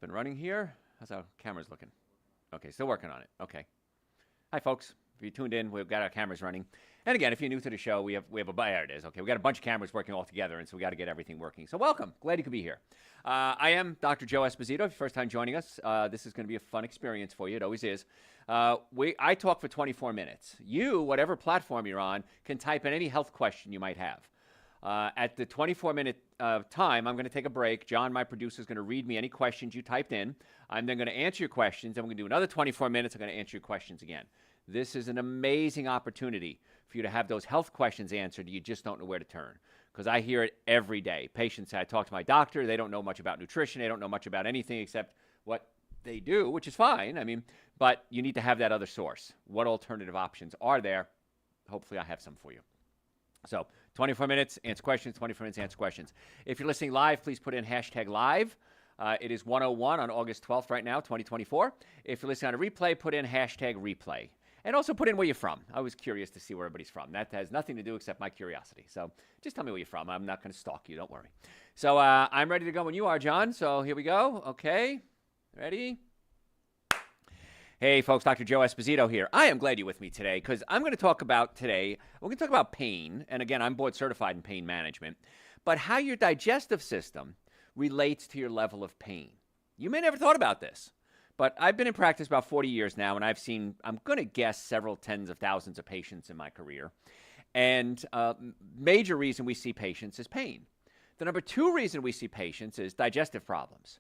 Up and running here. How's our cameras looking? Okay, still working on it. Okay. Hi, folks. If you tuned in, we've got our cameras running. And again, if you're new to the show, we have there it is. Okay, we got a bunch of cameras working all together, and so we got to get everything working. So welcome. Glad you could be here. I am Dr. Joe Esposito. If you're first time joining us, this is going to be a fun experience for you. It always is. I talk for 24 minutes. You, whatever platform you're on, can type in any health question you might have. At the 24-minute time, I'm going to take a break. John, my producer, is going to read me any questions you typed in. I'm then going to answer your questions. I'm going to do another 24 minutes. I'm going to answer your questions again. This is an amazing opportunity for you to have those health questions answered. You just don't know where to turn, because I hear it every day. Patients say, I talk to my doctor. They don't know much about nutrition. They don't know much about anything except what they do, which is fine. I mean, but you need to have that other source. What alternative options are there? Hopefully I have some for you. So 24 minutes, answer questions, 24 minutes, answer questions. If you're listening live, please put in hashtag live. It is 1:01 on August 12th right now, 2024. If you're listening on a replay, put in hashtag replay. And also put in where you're from. I was curious to see where everybody's from. That has nothing to do except my curiosity. So just tell me where you're from. I'm not going to stalk you. Don't worry. So I'm ready to go when you are, John. So here we go. Okay. Ready? Hey, folks. Dr. Joe Esposito here. I am glad you're with me today because I'm going to talk about today, we're going to talk about pain. And again, I'm board certified in pain management. But how your digestive system relates to your level of pain. You may never thought about this. But I've been in practice about 40 years now, and I've seen, I'm going to guess, several tens of thousands of patients in my career. And major reason we see patients is pain. The number two reason we see patients is digestive problems.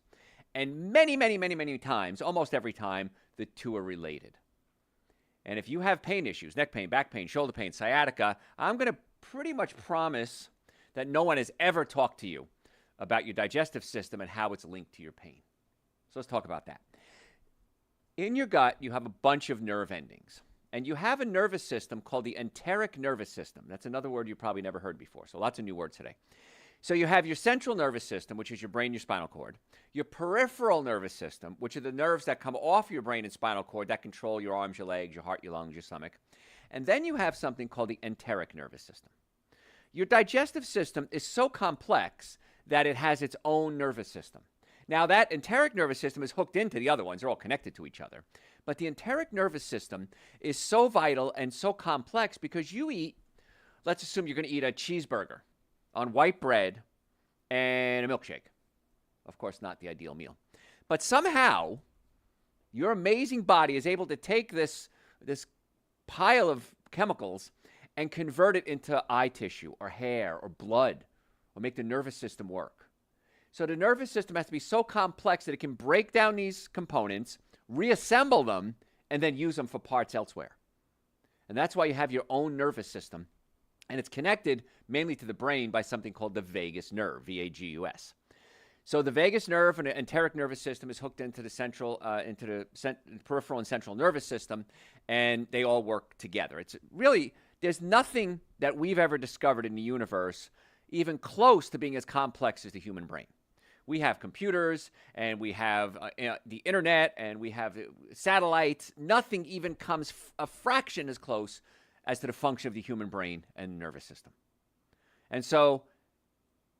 And many times, almost every time, the two are related. And if you have pain issues, neck pain, back pain, shoulder pain, sciatica, I'm going to pretty much promise that no one has ever talked to you about your digestive system and how it's linked to your pain. So let's talk about that. In your gut, you have a bunch of nerve endings. And you have a nervous system called the enteric nervous system. That's another word you probably never heard before. So lots of new words today. So you have your central nervous system, which is your brain, your spinal cord. Your peripheral nervous system, which are the nerves that come off your brain and spinal cord that control your arms, your legs, your heart, your lungs, your stomach. And then you have something called the enteric nervous system. Your digestive system is so complex that it has its own nervous system. Now, that enteric nervous system is hooked into the other ones. They're all connected to each other. But the enteric nervous system is so vital and so complex because you eat, let's assume you're going to eat a cheeseburger on white bread and a milkshake. Of course, not the ideal meal. But somehow, your amazing body is able to take this pile of chemicals and convert it into eye tissue or hair or blood or make the nervous system work. So the nervous system has to be so complex that it can break down these components, reassemble them, and then use them for parts elsewhere. And that's why you have your own nervous system. And it's connected mainly to the brain by something called the vagus nerve, V-A-G-U-S. So the vagus nerve and the enteric nervous system is hooked into the peripheral and central nervous system, and they all work together. It's really, there's nothing that we've ever discovered in the universe even close to being as complex as the human brain. We have computers, and we have the internet, and we have satellites. Nothing even comes a fraction as close as to the function of the human brain and nervous system. And so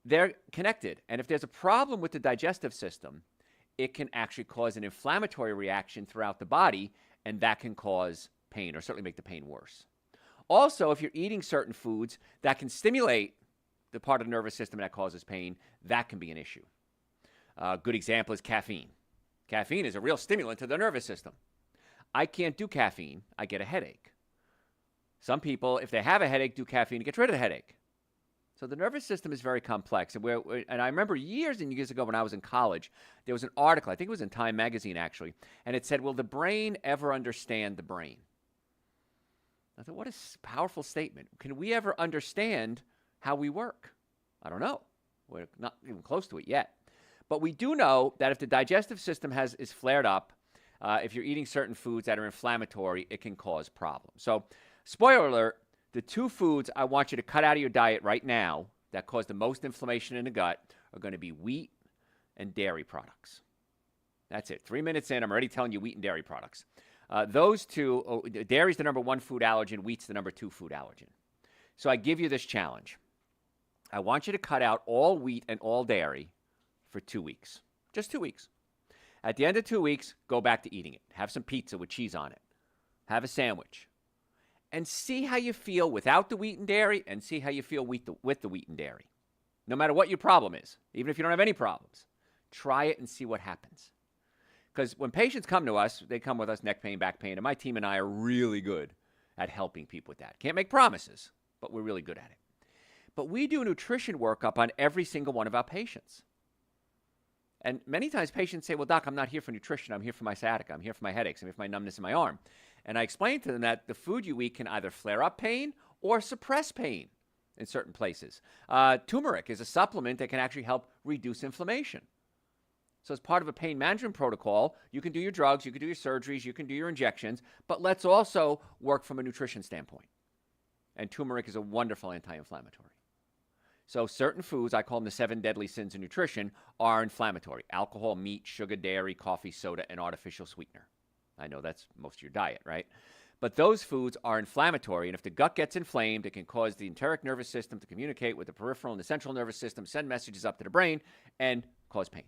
they're connected. And if there's a problem with the digestive system, it can actually cause an inflammatory reaction throughout the body, and that can cause pain or certainly make the pain worse. Also, if you're eating certain foods that can stimulate the part of the nervous system that causes pain, that can be an issue. A good example is caffeine. Caffeine is a real stimulant to the nervous system. I can't do caffeine. I get a headache. Some people, if they have a headache, do caffeine to get rid of the headache. So the nervous system is very complex. And I remember years and years ago when I was in college, there was an article, I think it was in Time magazine actually, and it said, will the brain ever understand the brain? I thought, what a powerful statement. Can we ever understand how we work? I don't know. We're not even close to it yet. But we do know that if the digestive system is flared up, if you're eating certain foods that are inflammatory, it can cause problems. So, spoiler alert, the two foods I want you to cut out of your diet right now that cause the most inflammation in the gut are going to be wheat and dairy products. That's it. 3 minutes in, I'm already telling you wheat and dairy products. Those two, dairy's the number one food allergen, wheat's the number two food allergen. So I give you this challenge. I want you to cut out all wheat and all dairy for 2 weeks. Just 2 weeks. At the end of 2 weeks, go back to eating it. Have some pizza with cheese on it. Have a sandwich. And see how you feel without the wheat and dairy, and see how you feel with the wheat and dairy. No matter what your problem is, even if you don't have any problems, try it and see what happens. Because when patients come to us, they come with us neck pain, back pain, and my team and I are really good at helping people with that. Can't make promises, but we're really good at it. But we do nutrition workup on every single one of our patients. And many times patients say, well, doc, I'm not here for nutrition. I'm here for my sciatica. I'm here for my headaches. I'm here for my numbness in my arm. And I explain to them that the food you eat can either flare up pain or suppress pain in certain places. Turmeric is a supplement that can actually help reduce inflammation. So as part of a pain management protocol, you can do your drugs, you can do your surgeries, you can do your injections, but let's also work from a nutrition standpoint. And turmeric is a wonderful anti-inflammatory. So certain foods, I call them the 7 deadly sins of nutrition, are inflammatory. Alcohol, meat, sugar, dairy, coffee, soda, and artificial sweetener. I know that's most of your diet, right? But those foods are inflammatory, and if the gut gets inflamed, it can cause the enteric nervous system to communicate with the peripheral and the central nervous system, send messages up to the brain, and cause pain.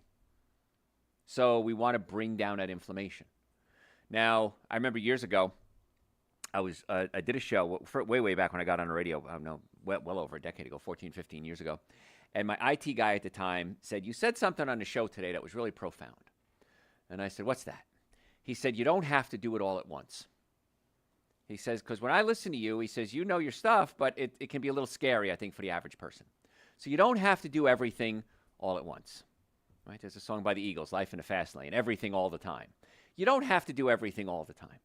So we want to bring down that inflammation. Now, I remember years ago, I did a show way back when I got on the radio, well over a decade ago, 14, 15 years ago. And my IT guy at the time said, you said something on the show today that was really profound. And I said, what's that? He said, you don't have to do it all at once. He says, because when I listen to you, he says, you know your stuff, but it can be a little scary, I think, for the average person. So you don't have to do everything all at once. Right? There's a song by the Eagles, Life in a Fast Lane, everything all the time. You don't have to do everything all the time.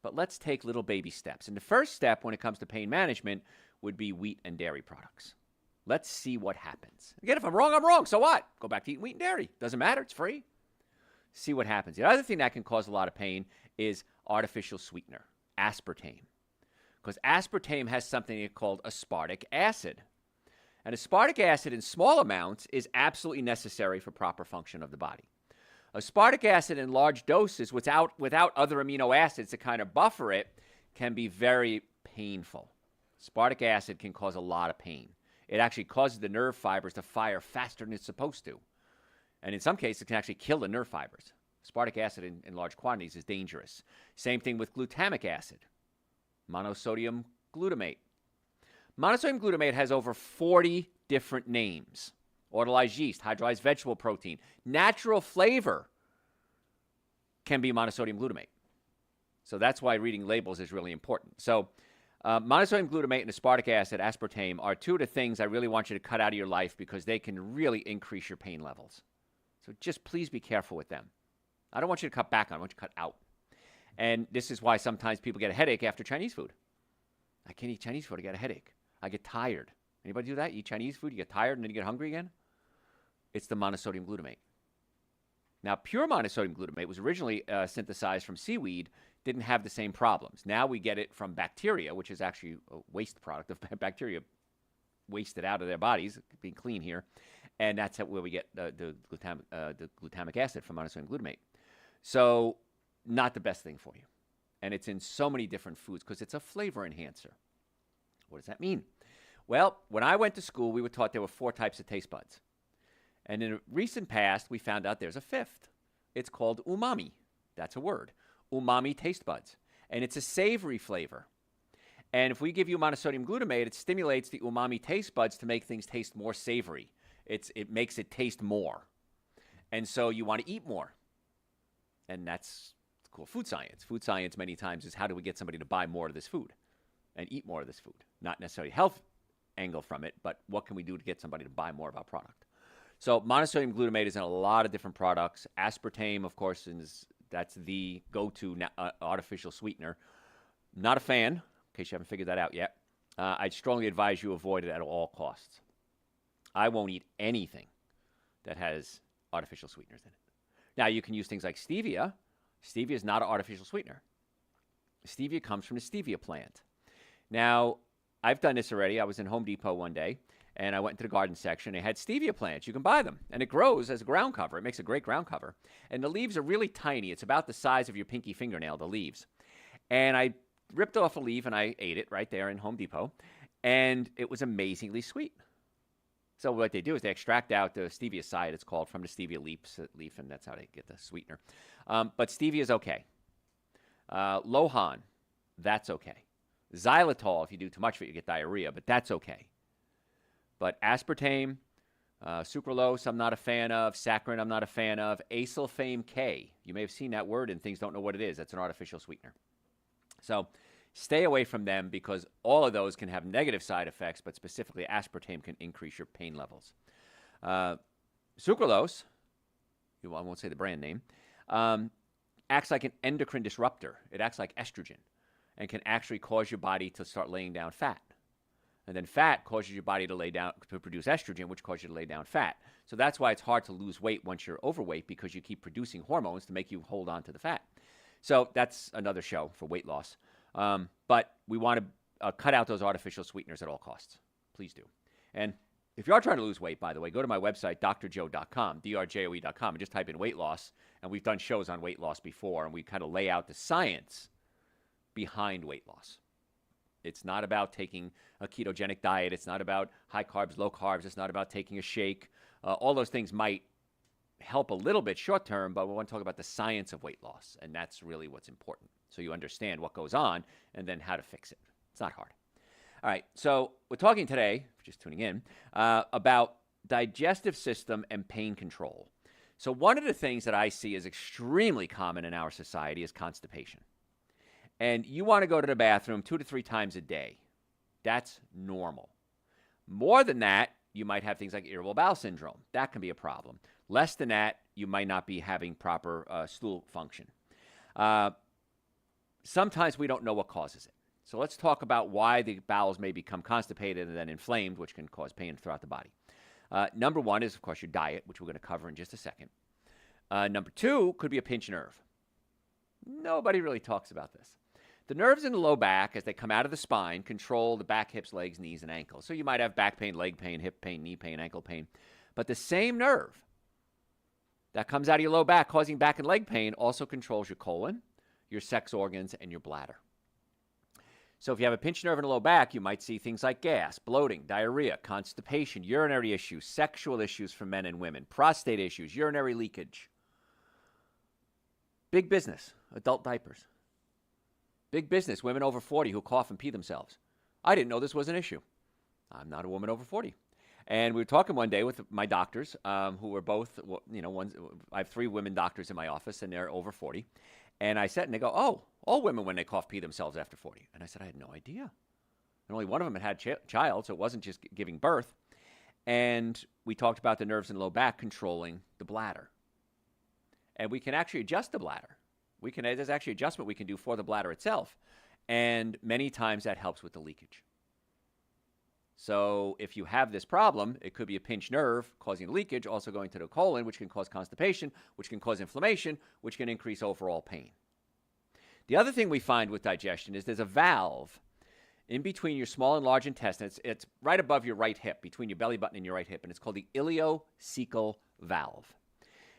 But let's take little baby steps. And the first step when it comes to pain management would be wheat and dairy products. Let's see what happens. Again, if I'm wrong, I'm wrong. So what? Go back to eating wheat and dairy. Doesn't matter. It's free. See what happens. The other thing that can cause a lot of pain is artificial sweetener, aspartame. Because aspartame has something called aspartic acid. And aspartic acid in small amounts is absolutely necessary for proper function of the body. Aspartic acid in large doses without other amino acids to kind of buffer it can be very painful. Aspartic acid can cause a lot of pain. It actually causes the nerve fibers to fire faster than it's supposed to. And in some cases, it can actually kill the nerve fibers. Aspartic acid in large quantities is dangerous. Same thing with glutamic acid, monosodium glutamate. Monosodium glutamate has over 40 different names. Autolyzed yeast, hydrolyzed vegetable protein. Natural flavor can be monosodium glutamate. So that's why reading labels is really important. So monosodium glutamate and aspartic acid, aspartame, are two of the things I really want you to cut out of your life because they can really increase your pain levels. So just please be careful with them. I don't want you to cut back on, I want you to cut out. And this is why sometimes people get a headache after Chinese food. I can't eat Chinese food, I get a headache. I get tired. Anybody do that? You eat Chinese food, you get tired, and then you get hungry again? It's the monosodium glutamate. Now, pure monosodium glutamate was originally synthesized from seaweed, didn't have the same problems. Now we get it from bacteria, which is actually a waste product of bacteria wasted out of their bodies, being clean here. And that's where we get the glutamic acid from monosodium glutamate. So not the best thing for you. And it's in so many different foods because it's a flavor enhancer. What does that mean? Well, when I went to school, we were taught there were 4 types of taste buds. And in a recent past, we found out there's a 5th. It's called umami. That's a word. Umami taste buds. And it's a savory flavor. And if we give you monosodium glutamate, it stimulates the umami taste buds to make things taste more savory. It makes it taste more. And so you want to eat more. And that's cool. Food science. Food science many times is how do we get somebody to buy more of this food and eat more of this food? Not necessarily health angle from it, but what can we do to get somebody to buy more of our product? So monosodium glutamate is in a lot of different products. Aspartame, of course, that's the go-to artificial sweetener. Not a fan, in case you haven't figured that out yet. I'd strongly advise you avoid it at all costs. I won't eat anything that has artificial sweeteners in it. Now, you can use things like stevia. Stevia is not an artificial sweetener. Stevia comes from the stevia plant. Now, I've done this already. I was in Home Depot one day, and I went into the garden section. They had stevia plants. You can buy them, and it grows as a ground cover. It makes a great ground cover. And the leaves are really tiny. It's about the size of your pinky fingernail, the leaves. And I ripped off a leaf, and I ate it right there in Home Depot, and it was amazingly sweet. So what they do is they extract out the stevia side, it's called, from the stevia leaf, and that's how they get the sweetener. But stevia is okay. Lohan, that's okay. Xylitol, if you do too much of it, you get diarrhea, but that's okay. But aspartame, sucralose, I'm not a fan of. Saccharin, I'm not a fan of. Acesulfame K, you may have seen that word and things don't know what it is. That's an artificial sweetener. So stay away from them because all of those can have negative side effects, but specifically aspartame can increase your pain levels. Sucralose, I won't say the brand name, acts like an endocrine disruptor. It acts like estrogen and can actually cause your body to start laying down fat. And then fat causes your body to produce estrogen, which causes you to lay down fat. So that's why it's hard to lose weight once you're overweight, because you keep producing hormones to make you hold on to the fat. So that's another show for weight loss. But we want to cut out those artificial sweeteners at all costs. Please do. And if you are trying to lose weight, by the way, go to my website, drjoe.com, drjoe.com, and just type in weight loss. And we've done shows on weight loss before, and we kind of lay out the science behind weight loss. It's not about taking a ketogenic diet. It's not about high carbs, low carbs. It's not about taking a shake. All those things might help a little bit short term, but we want to talk about the science of weight loss, and that's really what's important. So you understand what goes on and then how to fix it. It's not hard. All right, so we're talking today, if you're just tuning in, about digestive system and pain control. So one of the things that I see is extremely common in our society is constipation. And you want to go to the bathroom 2 to 3 times a day. That's normal. More than that, you might have things like irritable bowel syndrome. That can be a problem. Less than that, you might not be having proper stool function. Sometimes we don't know what causes it. So let's talk about why the bowels may become constipated and then inflamed, which can cause pain throughout the body. Number one is, of course, your diet, which we're going to cover in just a second. Number two could be a pinched nerve. Nobody really talks about this. The nerves in the low back, as they come out of the spine, control the back, hips, legs, knees, and ankles. So you might have back pain, leg pain, hip pain, knee pain, ankle pain. But the same nerve that comes out of your low back causing back and leg pain also controls your colon, your sex organs, and your bladder. So if you have a pinched nerve in the low back, you might see things like gas, bloating, diarrhea, constipation, urinary issues, sexual issues for men and women, prostate issues, urinary leakage. Big business, adult diapers. Big business, women over 40 who cough and pee themselves. I didn't know this was an issue. I'm not a woman over 40. And we were talking one day with my doctors, who were both, I have 3 women doctors in my office, and they're over 40. And I said, and they go, oh, all women when they cough pee themselves after 40. And I said, I had no idea. And only one of them had child, so it wasn't just giving birth. And we talked about the nerves in the low back controlling the bladder. And we can actually adjust the bladder. There's actually adjustment we can do for the bladder itself. And many times that helps with the leakage. So if you have this problem, it could be a pinched nerve causing leakage, also going to the colon, which can cause constipation, which can cause inflammation, which can increase overall pain. The other thing we find with digestion is there's a valve in between your small and large intestine. It's right above your right hip, between your belly button and your right hip, and it's called the ileocecal valve.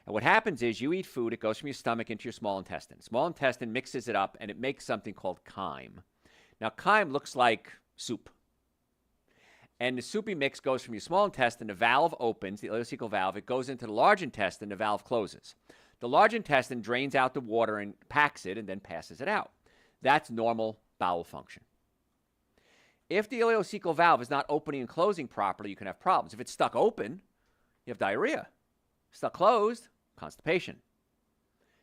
And what happens is you eat food, it goes from your stomach into your small intestine. Small intestine mixes it up, and it makes something called chyme. Now, chyme looks like soup. And the soupy mix goes from your small intestine, the valve opens, the ileocecal valve, it goes into the large intestine, the valve closes. The large intestine drains out the water and packs it and then passes it out. That's normal bowel function. If the ileocecal valve is not opening and closing properly, you can have problems. If it's stuck open, you have diarrhea. Stuck closed, constipation.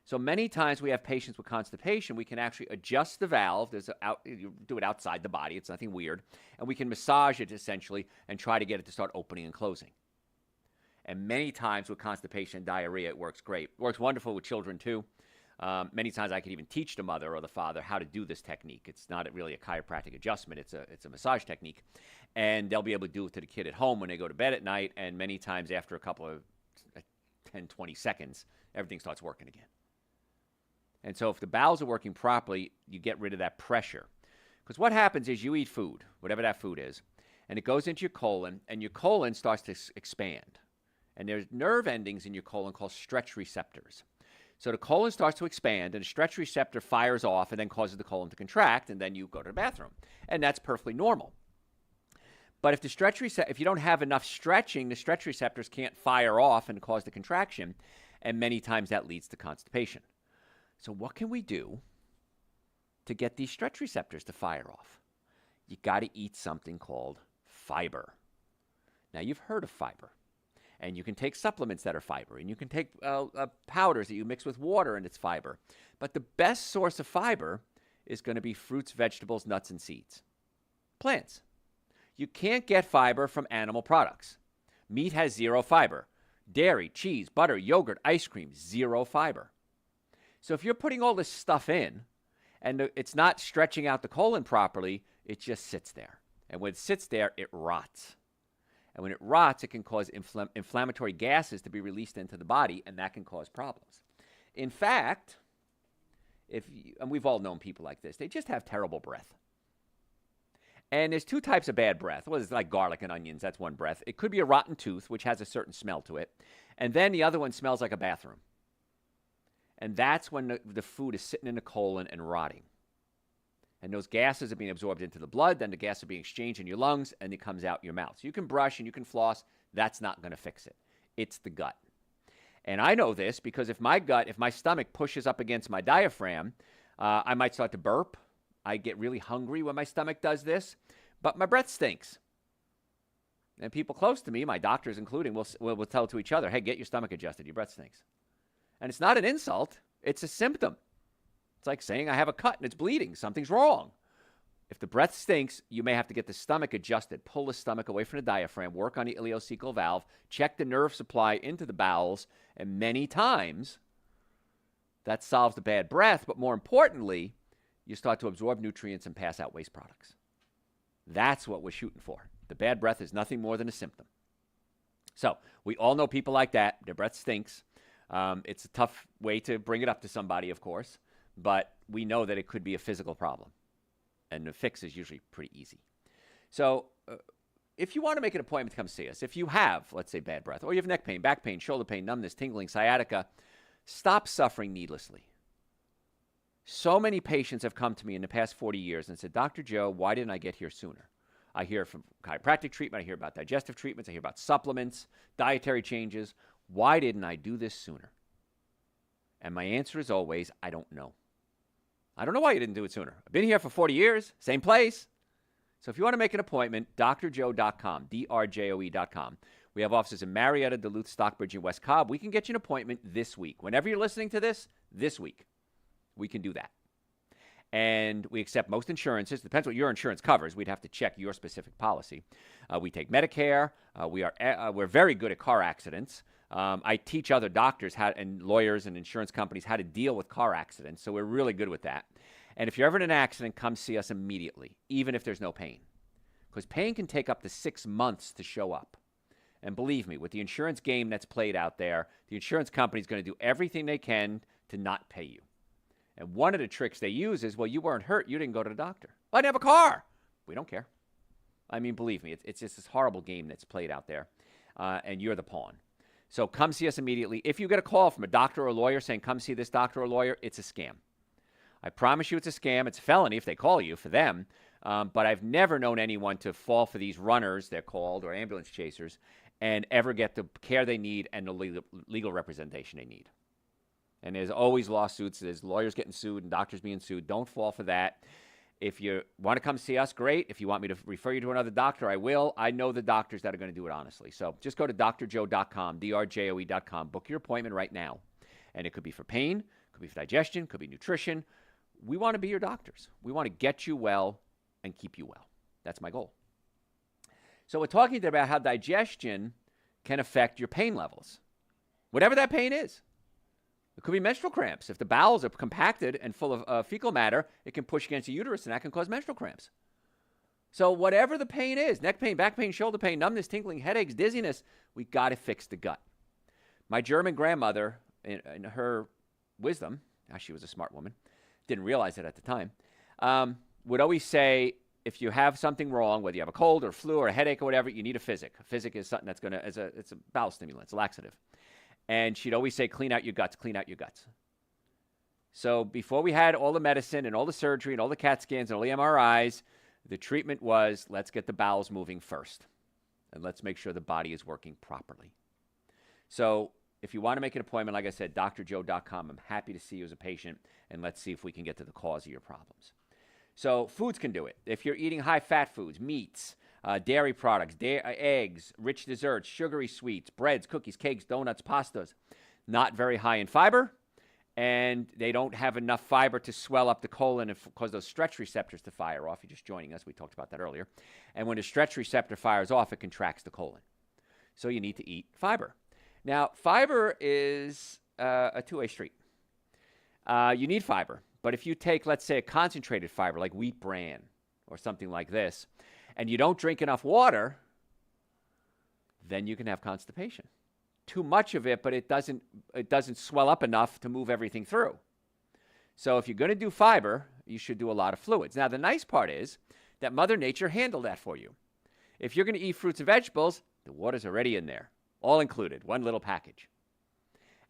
So many times we have patients with constipation, we can actually adjust the valve. You do it outside the body. It's nothing weird. And we can massage it essentially and try to get it to start opening and closing. And many times with constipation and diarrhea, it works great. It works wonderful with children too. Many times I could even teach the mother or the father how to do this technique. It's not really a chiropractic adjustment. It's a massage technique. And they'll be able to do it to the kid at home when they go to bed at night. And many times after a couple of 10, 20 seconds, everything starts working again. And so if the bowels are working properly, you get rid of that pressure. Because what happens is you eat food, whatever that food is, and it goes into your colon, and your colon starts to expand. And there's nerve endings in your colon called stretch receptors. So the colon starts to expand, and a stretch receptor fires off and then causes the colon to contract, and then you go to the bathroom. And that's perfectly normal. But if you don't have enough stretching, the stretch receptors can't fire off and cause the contraction, and many times that leads to constipation. So what can we do to get these stretch receptors to fire off? You got to eat something called fiber. Now, you've heard of fiber, and you can take supplements that are fiber, and you can take powders that you mix with water and it's fiber. But the best source of fiber is going to be fruits, vegetables, nuts, and seeds. Plants. You can't get fiber from animal products. Meat has zero fiber. Dairy, cheese, butter, yogurt, ice cream, zero fiber. So if you're putting all this stuff in and it's not stretching out the colon properly, it just sits there. And when it sits there, it rots. And when it rots, it can cause inflammatory gases to be released into the body, and that can cause problems. In fact, and we've all known people like this, they just have terrible breath. And there's two types of bad breath. Well, it's like garlic and onions. That's one breath. It could be a rotten tooth, which has a certain smell to it. And then the other one smells like a bathroom. And that's when the food is sitting in the colon and rotting. And those gases are being absorbed into the blood. Then the gas are being exchanged in your lungs, and it comes out your mouth. So you can brush and you can floss. That's not going to fix it. It's the gut. And I know this because if my stomach pushes up against my diaphragm, I might start to burp. I get really hungry when my stomach does this, but my breath stinks. And people close to me, my doctors including, will tell to each other, hey, get your stomach adjusted. Your breath stinks. And it's not an insult. It's a symptom. It's like saying I have a cut and it's bleeding. Something's wrong. If the breath stinks, you may have to get the stomach adjusted. Pull the stomach away from the diaphragm. Work on the ileocecal valve. Check the nerve supply into the bowels. And many times, that solves the bad breath. But more importantly, you start to absorb nutrients and pass out waste products. That's what we're shooting for. The bad breath is nothing more than a symptom. So we all know people like that. Their breath stinks. It's a tough way to bring it up to somebody, of course, but we know that it could be a physical problem, and the fix is usually pretty easy. So if you want to make an appointment to come see us, if you have, let's say, bad breath, or you have neck pain, back pain, shoulder pain, numbness, tingling, sciatica, stop suffering needlessly. So many patients have come to me in the past 40 years and said, Dr. Joe, why didn't I get here sooner? I hear from chiropractic treatment. I hear about digestive treatments. I hear about supplements, dietary changes. Why didn't I do this sooner? And my answer is always, I don't know. I don't know why you didn't do it sooner. I've been here for 40 years, same place. So if you want to make an appointment, drjoe.com, drjoe.com. We have offices in Marietta, Duluth, Stockbridge, and West Cobb. We can get you an appointment this week. Whenever you're listening to this week. We can do that. And we accept most insurances. Depends what your insurance covers. We'd have to check your specific policy. We take Medicare. We're very good at car accidents. I teach other doctors and lawyers and insurance companies how to deal with car accidents. So we're really good with that. And if you're ever in an accident, come see us immediately, even if there's no pain. Because pain can take up to 6 months to show up. And believe me, with the insurance game that's played out there, the insurance company is going to do everything they can to not pay you. And one of the tricks they use is, well, you weren't hurt. You didn't go to the doctor. Well, I didn't have a car. We don't care. I mean, believe me, it's just this horrible game that's played out there, and you're the pawn. So come see us immediately. If you get a call from a doctor or a lawyer saying, come see this doctor or lawyer, it's a scam. I promise you it's a scam. It's a felony if they call you for them. But I've never known anyone to fall for these runners, they're called, or ambulance chasers, and ever get the care they need and the legal representation they need. And there's always lawsuits. There's lawyers getting sued and doctors being sued. Don't fall for that. If you want to come see us, great. If you want me to refer you to another doctor, I will. I know the doctors that are going to do it honestly. So just go to drjoe.com, drjoe.com. Book your appointment right now. And it could be for pain, could be for digestion, could be nutrition. We want to be your doctors. We want to get you well and keep you well. That's my goal. So we're talking about how digestion can affect your pain levels, whatever that pain is. It could be menstrual cramps. If the bowels are compacted and full of fecal matter, it can push against the uterus, and that can cause menstrual cramps. So whatever the pain is, neck pain, back pain, shoulder pain, numbness, tingling, headaches, dizziness, we got to fix the gut. My German grandmother, in her wisdom, she was a smart woman, didn't realize it at the time, would always say, if you have something wrong, whether you have a cold or flu or a headache or whatever, you need a physic. A physic is something that's it's a bowel stimulant, it's a laxative. And she'd always say, clean out your guts, clean out your guts. So before we had all the medicine and all the surgery and all the CAT scans and all the MRIs, The treatment was, let's get the bowels moving first, and let's make sure the body is working properly. So if you want to make an appointment, like I said, drjoe.com. I'm happy to see you as a patient, and let's see if we can get to the cause of your problems. So foods can do it. If you're eating high-fat foods, meats, dairy products, eggs, rich desserts, sugary sweets, breads, cookies, cakes, donuts, pastas, not very high in fiber, and they don't have enough fiber to swell up the colon and cause those stretch receptors to fire off. You're just joining us. We talked about that earlier. And when the stretch receptor fires off, it contracts the colon. So you need to eat fiber. Now, fiber is a two-way street. You need fiber. But if you take, let's say, a concentrated fiber like wheat bran or something like this, and you don't drink enough water, then you can have constipation. Too much of it, but it doesn't swell up enough to move everything through. So if you're going to do fiber, you should do a lot of fluids. Now, the nice part is that Mother Nature handled that for you. If you're going to eat fruits and vegetables, the water's already in there, all included, one little package.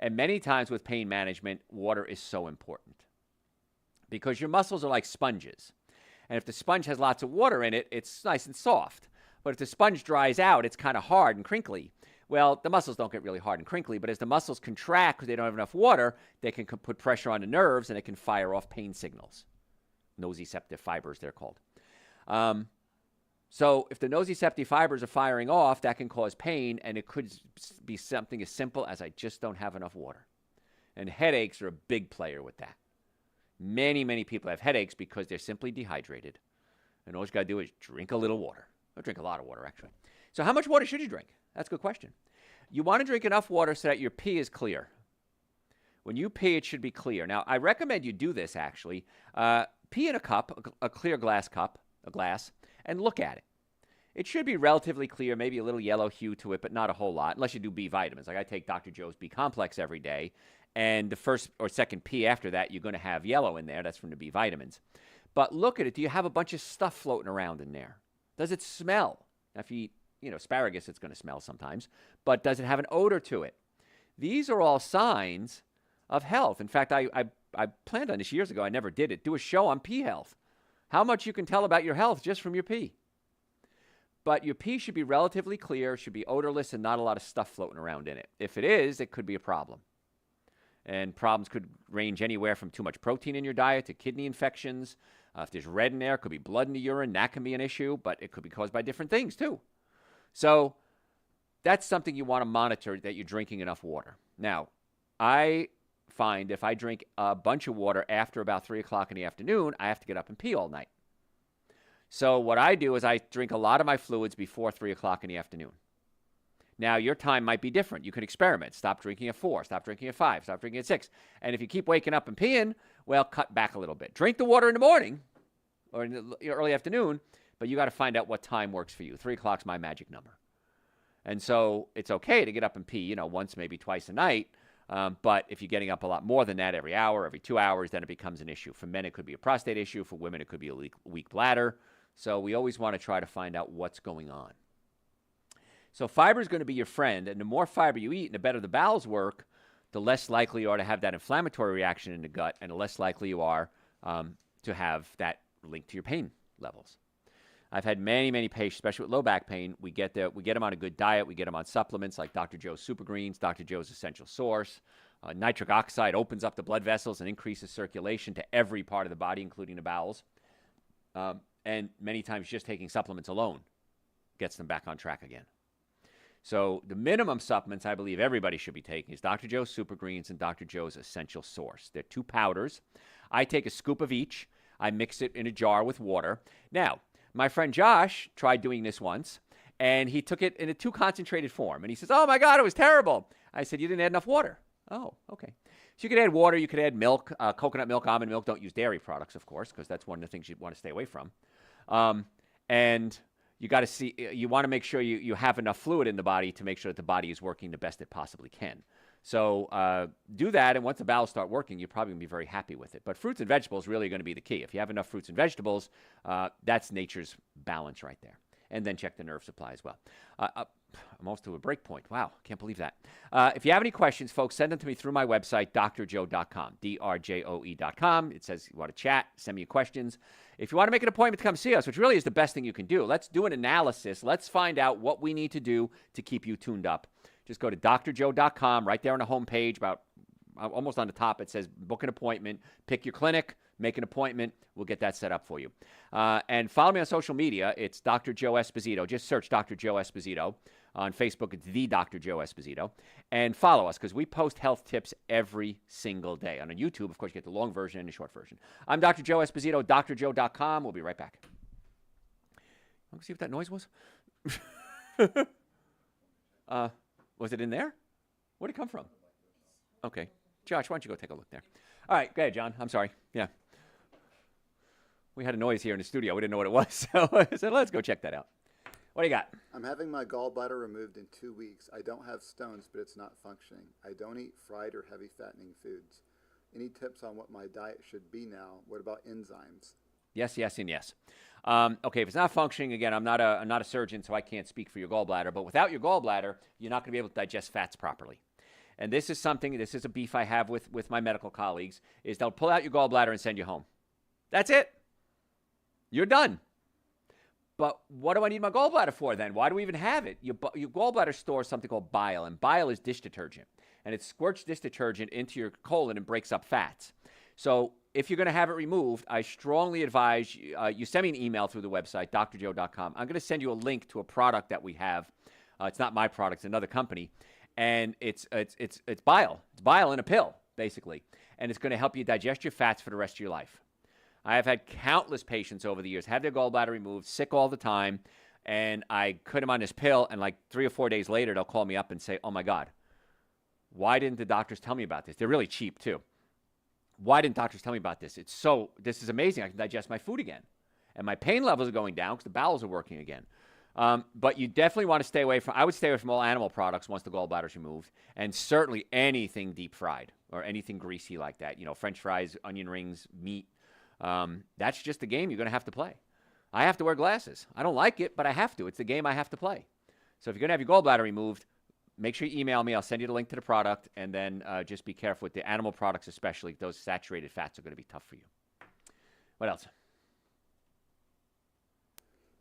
And many times with pain management, water is so important because your muscles are like sponges. And if the sponge has lots of water in it, it's nice and soft. But if the sponge dries out, it's kind of hard and crinkly. Well, the muscles don't get really hard and crinkly, but as the muscles contract because they don't have enough water, they can put pressure on the nerves and it can fire off pain signals. Nociceptive fibers, they're called. So if the nociceptive fibers are firing off, that can cause pain, and it could be something as simple as I just don't have enough water. And headaches are a big player with that. Many, many people have headaches because they're simply dehydrated. And all you got to do is drink a little water. Or drink a lot of water, actually. So how much water should you drink? That's a good question. You want to drink enough water so that your pee is clear. When you pee, it should be clear. Now, I recommend you do this, actually. Pee in a cup, a clear glass cup, a glass, and look at it. It should be relatively clear, maybe a little yellow hue to it, but not a whole lot, unless you do B vitamins. Like I take Dr. Joe's B complex every day, and the first or second pee after that, you're going to have yellow in there. That's from the B vitamins. But look at it. Do you have a bunch of stuff floating around in there? Does it smell? Now, if you eat asparagus, it's going to smell sometimes. But does it have an odor to it? These are all signs of health. In fact, I planned on this years ago. I never did it. Do a show on pee health. How much you can tell about your health just from your pee. But your pee should be relatively clear, should be odorless, and not a lot of stuff floating around in it. If it is, it could be a problem. And problems could range anywhere from too much protein in your diet to kidney infections. If there's red in there, it could be blood in the urine. That can be an issue, but it could be caused by different things too. So that's something you want to monitor, that you're drinking enough water. Now, I find if I drink a bunch of water after about 3 o'clock in the afternoon, I have to get up and pee all night. So what I do is I drink a lot of my fluids before 3 o'clock in the afternoon. Now, your time might be different. You can experiment. Stop drinking at 4, stop drinking at 5, stop drinking at 6. And if you keep waking up and peeing, well, cut back a little bit. Drink the water in the morning or in the early afternoon, but you got to find out what time works for you. 3 o'clock's my magic number. And so it's okay to get up and pee, once, maybe twice a night. But if you're getting up a lot more than that every hour, every 2 hours, then it becomes an issue. For men, it could be a prostate issue. For women, it could be a weak bladder. So we always want to try to find out what's going on. So fiber is going to be your friend, and the more fiber you eat and the better the bowels work, the less likely you are to have that inflammatory reaction in the gut, and the less likely you are to have that linked to your pain levels. I've had many, many patients, especially with low back pain. We get them on a good diet. We get them on supplements like Dr. Joe's Super Greens, Dr. Joe's Essential Source. Nitric oxide opens up the blood vessels and increases circulation to every part of the body, including the bowels. And many times just taking supplements alone gets them back on track again. So the minimum supplements I believe everybody should be taking is Dr. Joe's Super Greens and Dr. Joe's Essential Source. They're 2 powders. I take a scoop of each. I mix it in a jar with water. Now, my friend Josh tried doing this once, and he took it in a too concentrated form. And he says, oh, my God, it was terrible. I said, you didn't add enough water. Oh, okay. So you could add water. You could add milk, coconut milk, almond milk. Don't use dairy products, of course, because that's one of the things you'd want to stay away from. And you got to see, you want to make sure you have enough fluid in the body to make sure that the body is working the best it possibly can. So do that, and once the bowels start working, you're probably going to be very happy with it. But fruits and vegetables really are going to be the key. If you have enough fruits and vegetables, that's nature's balance right there. and then check the nerve supply as well. I'm almost to a break point. Wow, can't believe that. If you have any questions, folks, send them to me through my website, drjoe.com, drjoe.com. It says you want to chat, send me your questions. If you want to make an appointment to come see us, which really is the best thing you can do, let's do an analysis. Let's find out what we need to do to keep you tuned up. Just go to drjoe.com. Right there on the homepage, about almost on the top, it says book an appointment, pick your clinic, make an appointment. We'll get that set up for you. And follow me on social media. It's Dr. Joe Esposito. Just search Dr. Joe Esposito. On Facebook, it's the Dr. Joe Esposito. And follow us because we post health tips every single day. On YouTube, of course, you get the long version and the short version. I'm Dr. Joe Esposito, drjoe.com. We'll be right back. Let me see what that noise was. Was it in there? Where'd it come from? Okay. Josh, why don't you go take a look there? All right, go ahead, John. I'm sorry. Yeah. We had a noise here in the studio. We didn't know what it was, so I said, let's go check that out. What do you got? I'm having my gallbladder removed in 2 weeks. I don't have stones, but it's not functioning. I don't eat fried or heavy fattening foods. Any tips on what my diet should be now? What about enzymes? Yes, yes, and yes. Okay, if it's not functioning, again, I'm not a surgeon, so I can't speak for your gallbladder. But without your gallbladder, you're not going to be able to digest fats properly. And this is a beef I have with my medical colleagues, is they'll pull out your gallbladder and send you home. That's it. You're done. But what do I need my gallbladder for then? Why do we even have it? Your gallbladder stores something called bile, and bile is dish detergent. And it squirts dish detergent into your colon and breaks up fats. So if you're going to have it removed, I strongly advise you send me an email through the website, drjoe.com. I'm going to send you a link to a product that we have. It's not my product, it's another company. And it's bile. It's bile in a pill, basically. And it's going to help you digest your fats for the rest of your life. I have had countless patients over the years have their gallbladder removed, sick all the time, and I put them on this pill, and like 3 or 4 days later, they'll call me up and say, oh, my God, why didn't the doctors tell me about this? They're really cheap, too. Why didn't doctors tell me about this? This is amazing. I can digest my food again. And my pain levels are going down because the bowels are working again. But you definitely want to stay away from, I would stay away from all animal products once the gallbladder's removed, and certainly anything deep fried or anything greasy like that. You know, French fries, onion rings, meat. That's just the game you're going to have to play. I have to wear glasses. I don't like it, but I have to. It's the game I have to play. So if you're going to have your gallbladder removed, make sure you email me. I'll send you the link to the product, and then just be careful with the animal products, especially. Those saturated fats are going to be tough for you. What else?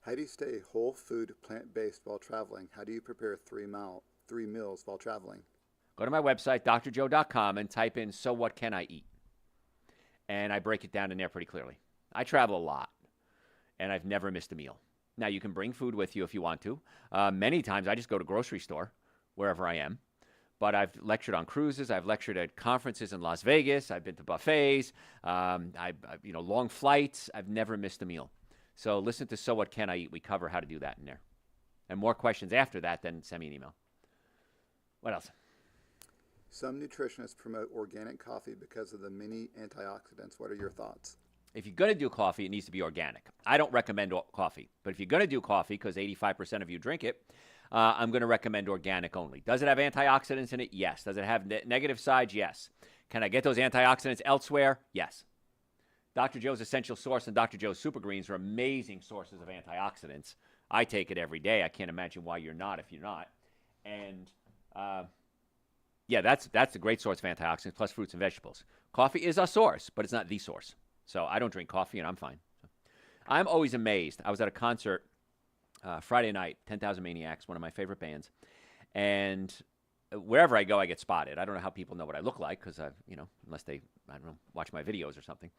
How do you stay whole food, plant-based while traveling? How do you prepare three meals while traveling? Go to my website, drjoe.com, and type in, so what can I eat? And I break it down in there pretty clearly. I travel a lot, and I've never missed a meal. Now, you can bring food with you if you want to. Many times, I just go to grocery store, wherever I am. But I've lectured on cruises. I've lectured at conferences in Las Vegas. I've been to buffets. Long flights. I've never missed a meal. So listen to So What Can I Eat? We cover how to do that in there. And more questions after that, then send me an email. What else? Some nutritionists promote organic coffee because of the many antioxidants. What are your thoughts? If you're going to do coffee, it needs to be organic. I don't recommend coffee. But if you're going to do coffee, because 85% of you drink it, I'm going to recommend organic only. Does it have antioxidants in it? Yes. Does it have negative sides? Yes. Can I get those antioxidants elsewhere? Yes. Dr. Joe's Essential Source and Dr. Joe's Super Greens are amazing sources of antioxidants. I take it every day. I can't imagine why you're not if you're not. And that's a great source of antioxidants, plus fruits and vegetables. Coffee is a source, but it's not the source. So I don't drink coffee, and I'm fine. I'm always amazed. I was at a concert Friday night, 10,000 Maniacs, one of my favorite bands. And wherever I go, I get spotted. I don't know how people know what I look like because, unless they, watch my videos or something.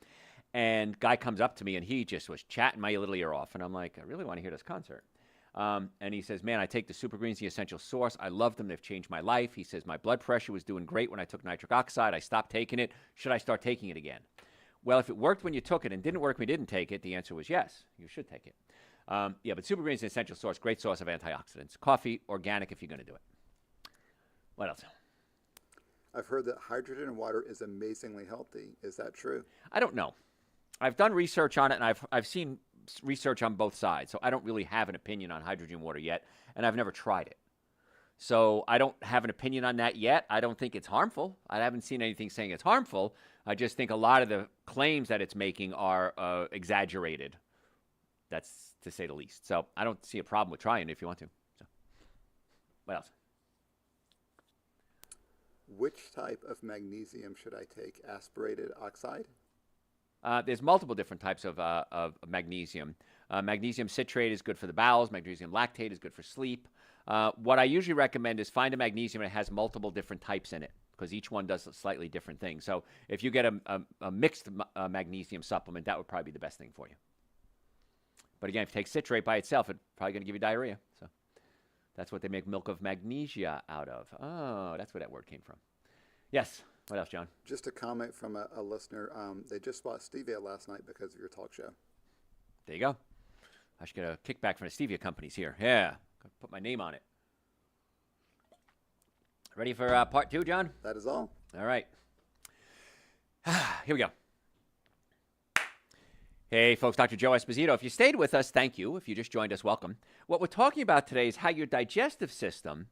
And guy comes up to me, and he just was chatting my little ear off. And I'm like, I really want to hear this concert. And he says, man, I take the Super Greens, the Essential Source. I love them. They've changed my life. He says, my blood pressure was doing great when I took nitric oxide. I stopped taking it. Should I start taking it again? Well, if it worked when you took it and didn't work when you didn't take it, the answer was yes, you should take it. But Super Greens is an Essential Source, great source of antioxidants. Coffee, organic if you're going to do it. What else? I've heard that hydrogen in water is amazingly healthy. Is that true? I don't know. I've done research on it, and I've seen research on both sides, so I don't really have an opinion on hydrogen water yet, and I've never tried it. So I don't have an opinion on that yet. I don't think it's harmful. I haven't seen anything saying it's harmful. I just think a lot of the claims that it's making are exaggerated. That's to say the least. So I don't see a problem with trying it if you want to. So what else? Which type of magnesium should I take? Aspirated oxide? There's multiple different types of magnesium. Magnesium citrate is good for the bowels. Magnesium lactate is good for sleep. What I usually recommend is find a magnesium that has multiple different types in it, because each one does a slightly different thing. So if you get a mixed magnesium supplement, that would probably be the best thing for you. But again, if you take citrate by itself, it's probably going to give you diarrhea. So that's what they make milk of magnesia out of. Oh, that's where that word came from. Yes. What else, John? Just a comment from a listener. They just bought stevia last night because of your talk show. There you go. I should get a kickback from the stevia companies here. Yeah. Put my name on it. Ready for part 2, John? That is all. All right. Here we go. Hey, folks, Dr. Joe Esposito. If you stayed with us, thank you. If you just joined us, welcome. What we're talking about today is how your digestive system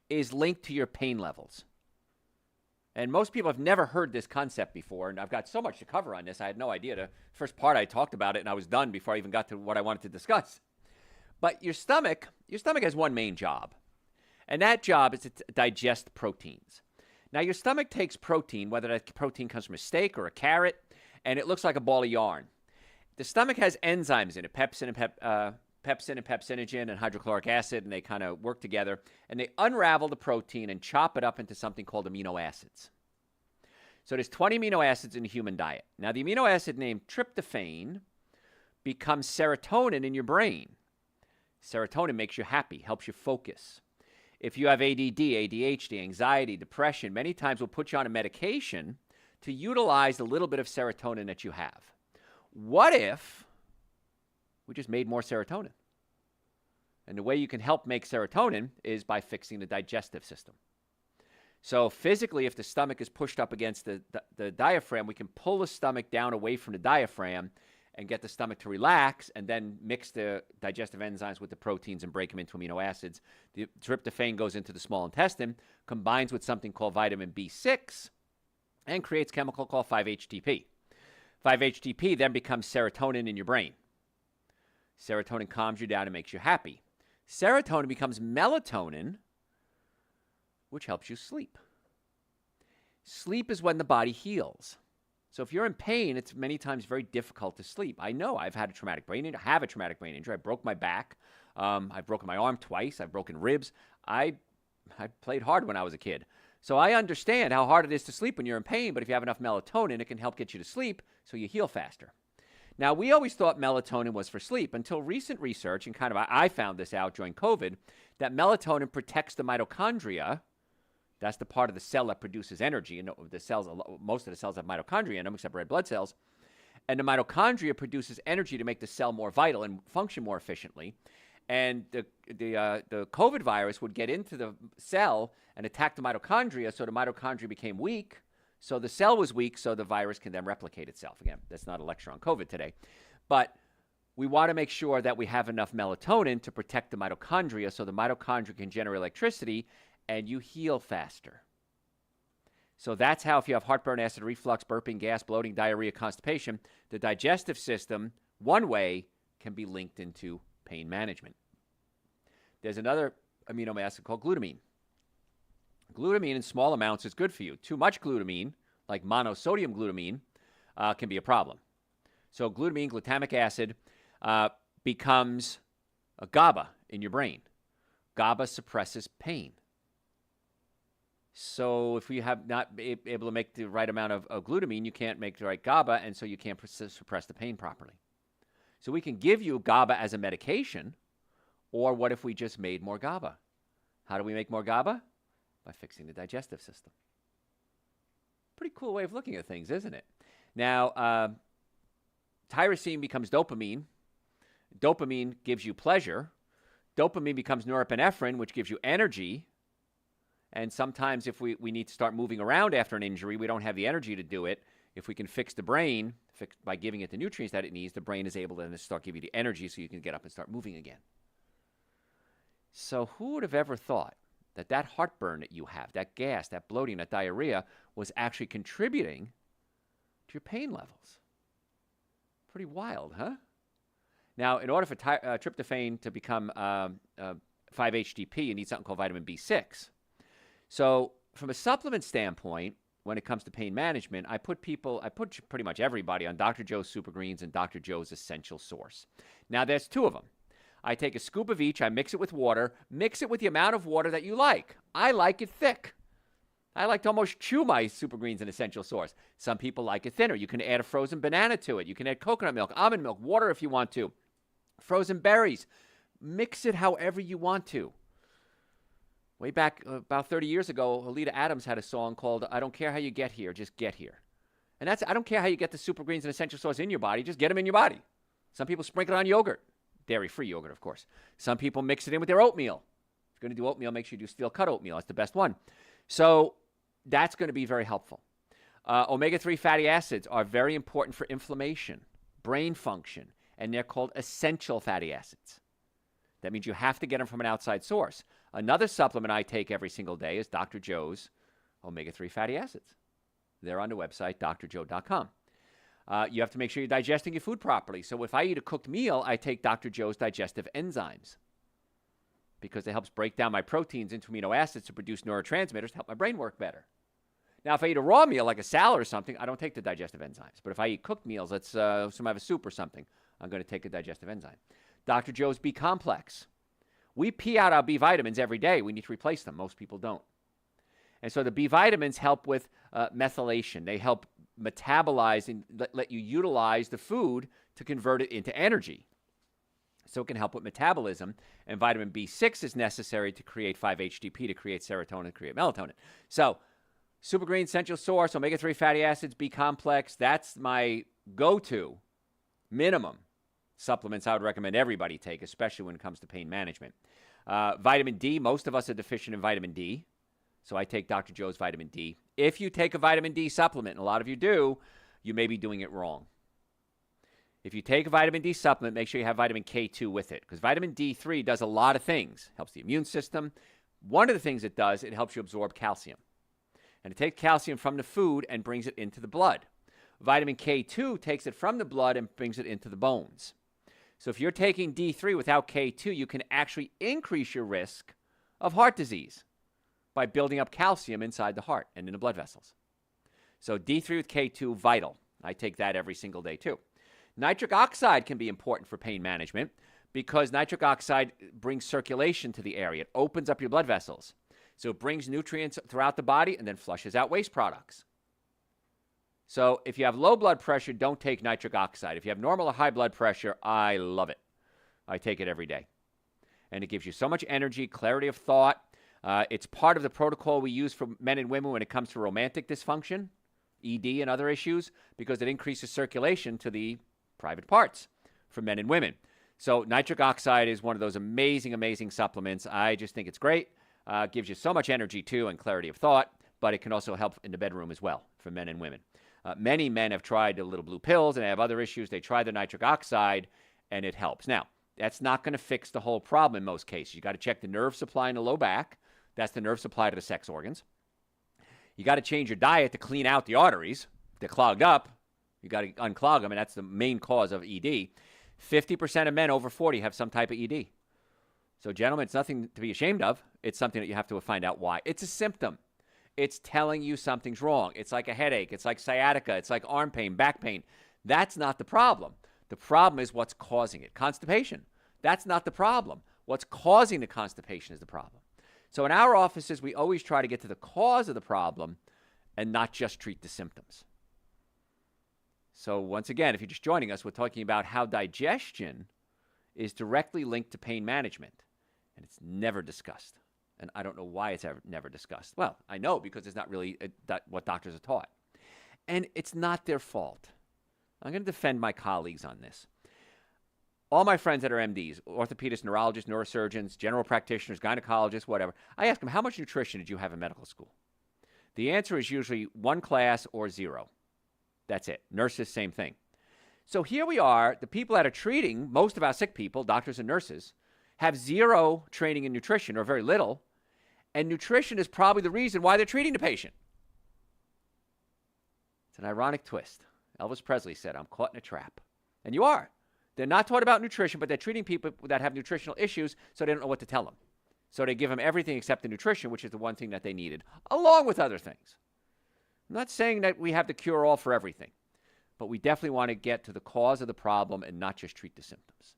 is linked to your pain levels. And most people have never heard this concept before, and I've got so much to cover on this, I had no idea. The first part I talked about it, and I was done before I even got to what I wanted to discuss. But your stomach has one main job, and that job is to digest proteins. Now, your stomach takes protein, whether that protein comes from a steak or a carrot, and it looks like a ball of yarn. The stomach has enzymes in it, pepsin and pepsinogen and hydrochloric acid, and they kind of work together, and they unravel the protein and chop it up into something called amino acids. So there's 20 amino acids in the human diet. Now, the amino acid named tryptophan becomes serotonin in your brain. Serotonin makes you happy, helps you focus. If you have ADD, ADHD, anxiety, depression, many times we'll put you on a medication to utilize the little bit of serotonin that you have. What if we just made more serotonin? And the way you can help make serotonin is by fixing the digestive system. So physically, if the stomach is pushed up against the diaphragm, we can pull the stomach down away from the diaphragm and get the stomach to relax, and then mix the digestive enzymes with the proteins and break them into amino acids. The tryptophan goes into the small intestine, combines with something called vitamin B6, and creates a chemical called 5-HTP. 5-HTP then becomes serotonin in your brain. Serotonin calms you down and makes you happy. Serotonin becomes melatonin, which helps you sleep. Sleep is when the body heals. So if you're in pain, it's many times very difficult to sleep. I know I've had a traumatic brain injury. I have a traumatic brain injury. I broke my back. I've broken my arm twice. I've broken ribs. I played hard when I was a kid. So I understand how hard it is to sleep when you're in pain, but if you have enough melatonin, it can help get you to sleep so you heal faster. Now, we always thought melatonin was for sleep until recent research, and I found this out during COVID, that melatonin protects the mitochondria. That's the part of the cell that produces energy. And the cells, most of the cells have mitochondria in them, except red blood cells. And the mitochondria produces energy to make the cell more vital and function more efficiently. And the COVID virus would get into the cell and attack the mitochondria, so the mitochondria became weak. So the cell was weak, so the virus can then replicate itself. Again, that's not a lecture on COVID today. But we want to make sure that we have enough melatonin to protect the mitochondria so the mitochondria can generate electricity and you heal faster. So that's how, if you have heartburn, acid reflux, burping, gas, bloating, diarrhea, constipation, the digestive system, one way, can be linked into pain management. There's another amino acid called glutamine. Glutamine in small amounts is good for you. Too much glutamine, like monosodium glutamine, can be a problem. So glutamine, glutamic acid, becomes a GABA in your brain. GABA suppresses pain. So if you have not able to make the right amount of glutamine, you can't make the right GABA, and so you can't suppress the pain properly. So we can give you GABA as a medication, or what if we just made more GABA? How do we make more GABA? By fixing the digestive system. Pretty cool way of looking at things, isn't it? Now, tyrosine becomes dopamine. Dopamine gives you pleasure. Dopamine becomes norepinephrine, which gives you energy. And sometimes if we need to start moving around after an injury, we don't have the energy to do it. If we can fix the brain by giving it the nutrients that it needs, the brain is able to then start giving you the energy so you can get up and start moving again. So who would have ever thought that heartburn that you have, that gas, that bloating, that diarrhea, was actually contributing to your pain levels? Pretty wild, huh? Now, in order for tryptophan to become 5-HTP, you need something called vitamin B6. So from a supplement standpoint, when it comes to pain management, I put pretty much everybody on Dr. Joe's Super Greens and Dr. Joe's Essential Source. Now, there's two of them. I take a scoop of each, I mix it with water, mix it with the amount of water that you like. I like it thick. I like to almost chew my Super Greens and Essential Source. Some people like it thinner. You can add a frozen banana to it. You can add coconut milk, almond milk, water if you want to, frozen berries. Mix it however you want to. Way back about 30 years ago, Alita Adams had a song called I Don't Care How You Get Here, Just Get Here. And that's, I don't care how you get the Super Greens and Essential Source in your body, just get them in your body. Some people sprinkle it on yogurt, dairy-free yogurt, of course. Some people mix it in with their oatmeal. If you're going to do oatmeal, make sure you do steel-cut oatmeal. That's the best one. So that's going to be very helpful. Omega-3 fatty acids are very important for inflammation, brain function, and they're called essential fatty acids. That means you have to get them from an outside source. Another supplement I take every single day is Dr. Joe's omega-3 fatty acids. They're on the website, drjoe.com. You have to make sure you're digesting your food properly. So if I eat a cooked meal, I take Dr. Joe's digestive enzymes because it helps break down my proteins into amino acids to produce neurotransmitters to help my brain work better. Now, if I eat a raw meal like a salad or something, I don't take the digestive enzymes. But if I eat cooked meals, let's some have a soup or something, I'm going to take a digestive enzyme. Dr. Joe's B complex. We pee out our B vitamins every day. We need to replace them. Most people don't. And so the B vitamins help with methylation. They help metabolize and let you utilize the food to convert it into energy. So it can help with metabolism. And vitamin B6 is necessary to create 5-HTP, to create serotonin, to create melatonin. So Super Green, Essential Source, omega-3 fatty acids, B complex, that's my go-to minimum supplements I would recommend everybody take, especially when it comes to pain management. Vitamin D, most of us are deficient in vitamin D, so I take Dr. Joe's vitamin D. If you take a vitamin D supplement, and a lot of you do, you may be doing it wrong. If you take a vitamin D supplement, make sure you have vitamin K2 with it, because vitamin D3 does a lot of things. Helps the immune system. One of the things it does, it helps you absorb calcium. And it takes calcium from the food and brings it into the blood. Vitamin K2 takes it from the blood and brings it into the bones. So if you're taking D3 without K2, you can actually increase your risk of heart disease by building up calcium inside the heart and in the blood vessels. So D3 with K2, vital. I take that every single day too. Nitric oxide can be important for pain management because nitric oxide brings circulation to the area. It opens up your blood vessels. So it brings nutrients throughout the body and then flushes out waste products. So if you have low blood pressure, don't take nitric oxide. If you have normal or high blood pressure, I love it. I take it every day. And it gives you so much energy, clarity of thought. It's part of the protocol we use for men and women when it comes to romantic dysfunction, ED and other issues, because it increases circulation to the private parts for men and women. So nitric oxide is one of those amazing, amazing supplements. I just think it's great. Gives you so much energy too and clarity of thought, but it can also help in the bedroom as well for men and women. Many men have tried the little blue pills and they have other issues. They try the nitric oxide and it helps. Now, that's not going to fix the whole problem in most cases. You got to check the nerve supply in the low back. That's the nerve supply to the sex organs. You got to change your diet to clean out the arteries. They're clogged up. You got to unclog them, and that's the main cause of ED. 50% of men over 40 have some type of ED. So, gentlemen, it's nothing to be ashamed of. It's something that you have to find out why. It's a symptom. It's telling you something's wrong. It's like a headache. It's like sciatica. It's like arm pain, back pain. That's not the problem. The problem is what's causing it. Constipation. That's not the problem. What's causing the constipation is the problem. So in our offices, we always try to get to the cause of the problem and not just treat the symptoms. So once again, if you're just joining us, we're talking about how digestion is directly linked to pain management. And it's never discussed. And I don't know why it's never discussed. Well, I know because it's not really what doctors are taught. And it's not their fault. I'm going to defend my colleagues on this. All my friends that are MDs, orthopedists, neurologists, neurosurgeons, general practitioners, gynecologists, whatever, I ask them, how much nutrition did you have in medical school? The answer is usually 1 class or 0. That's it. Nurses, same thing. So here we are, the people that are treating most of our sick people, doctors and nurses, have 0 training in nutrition or very little, and nutrition is probably the reason why they're treating the patient. It's an ironic twist. Elvis Presley said, I'm caught in a trap. And you are. They're not taught about nutrition, but they're treating people that have nutritional issues, so they don't know what to tell them. So they give them everything except the nutrition, which is the one thing that they needed, along with other things. I'm not saying that we have the cure-all for everything, but we definitely want to get to the cause of the problem and not just treat the symptoms.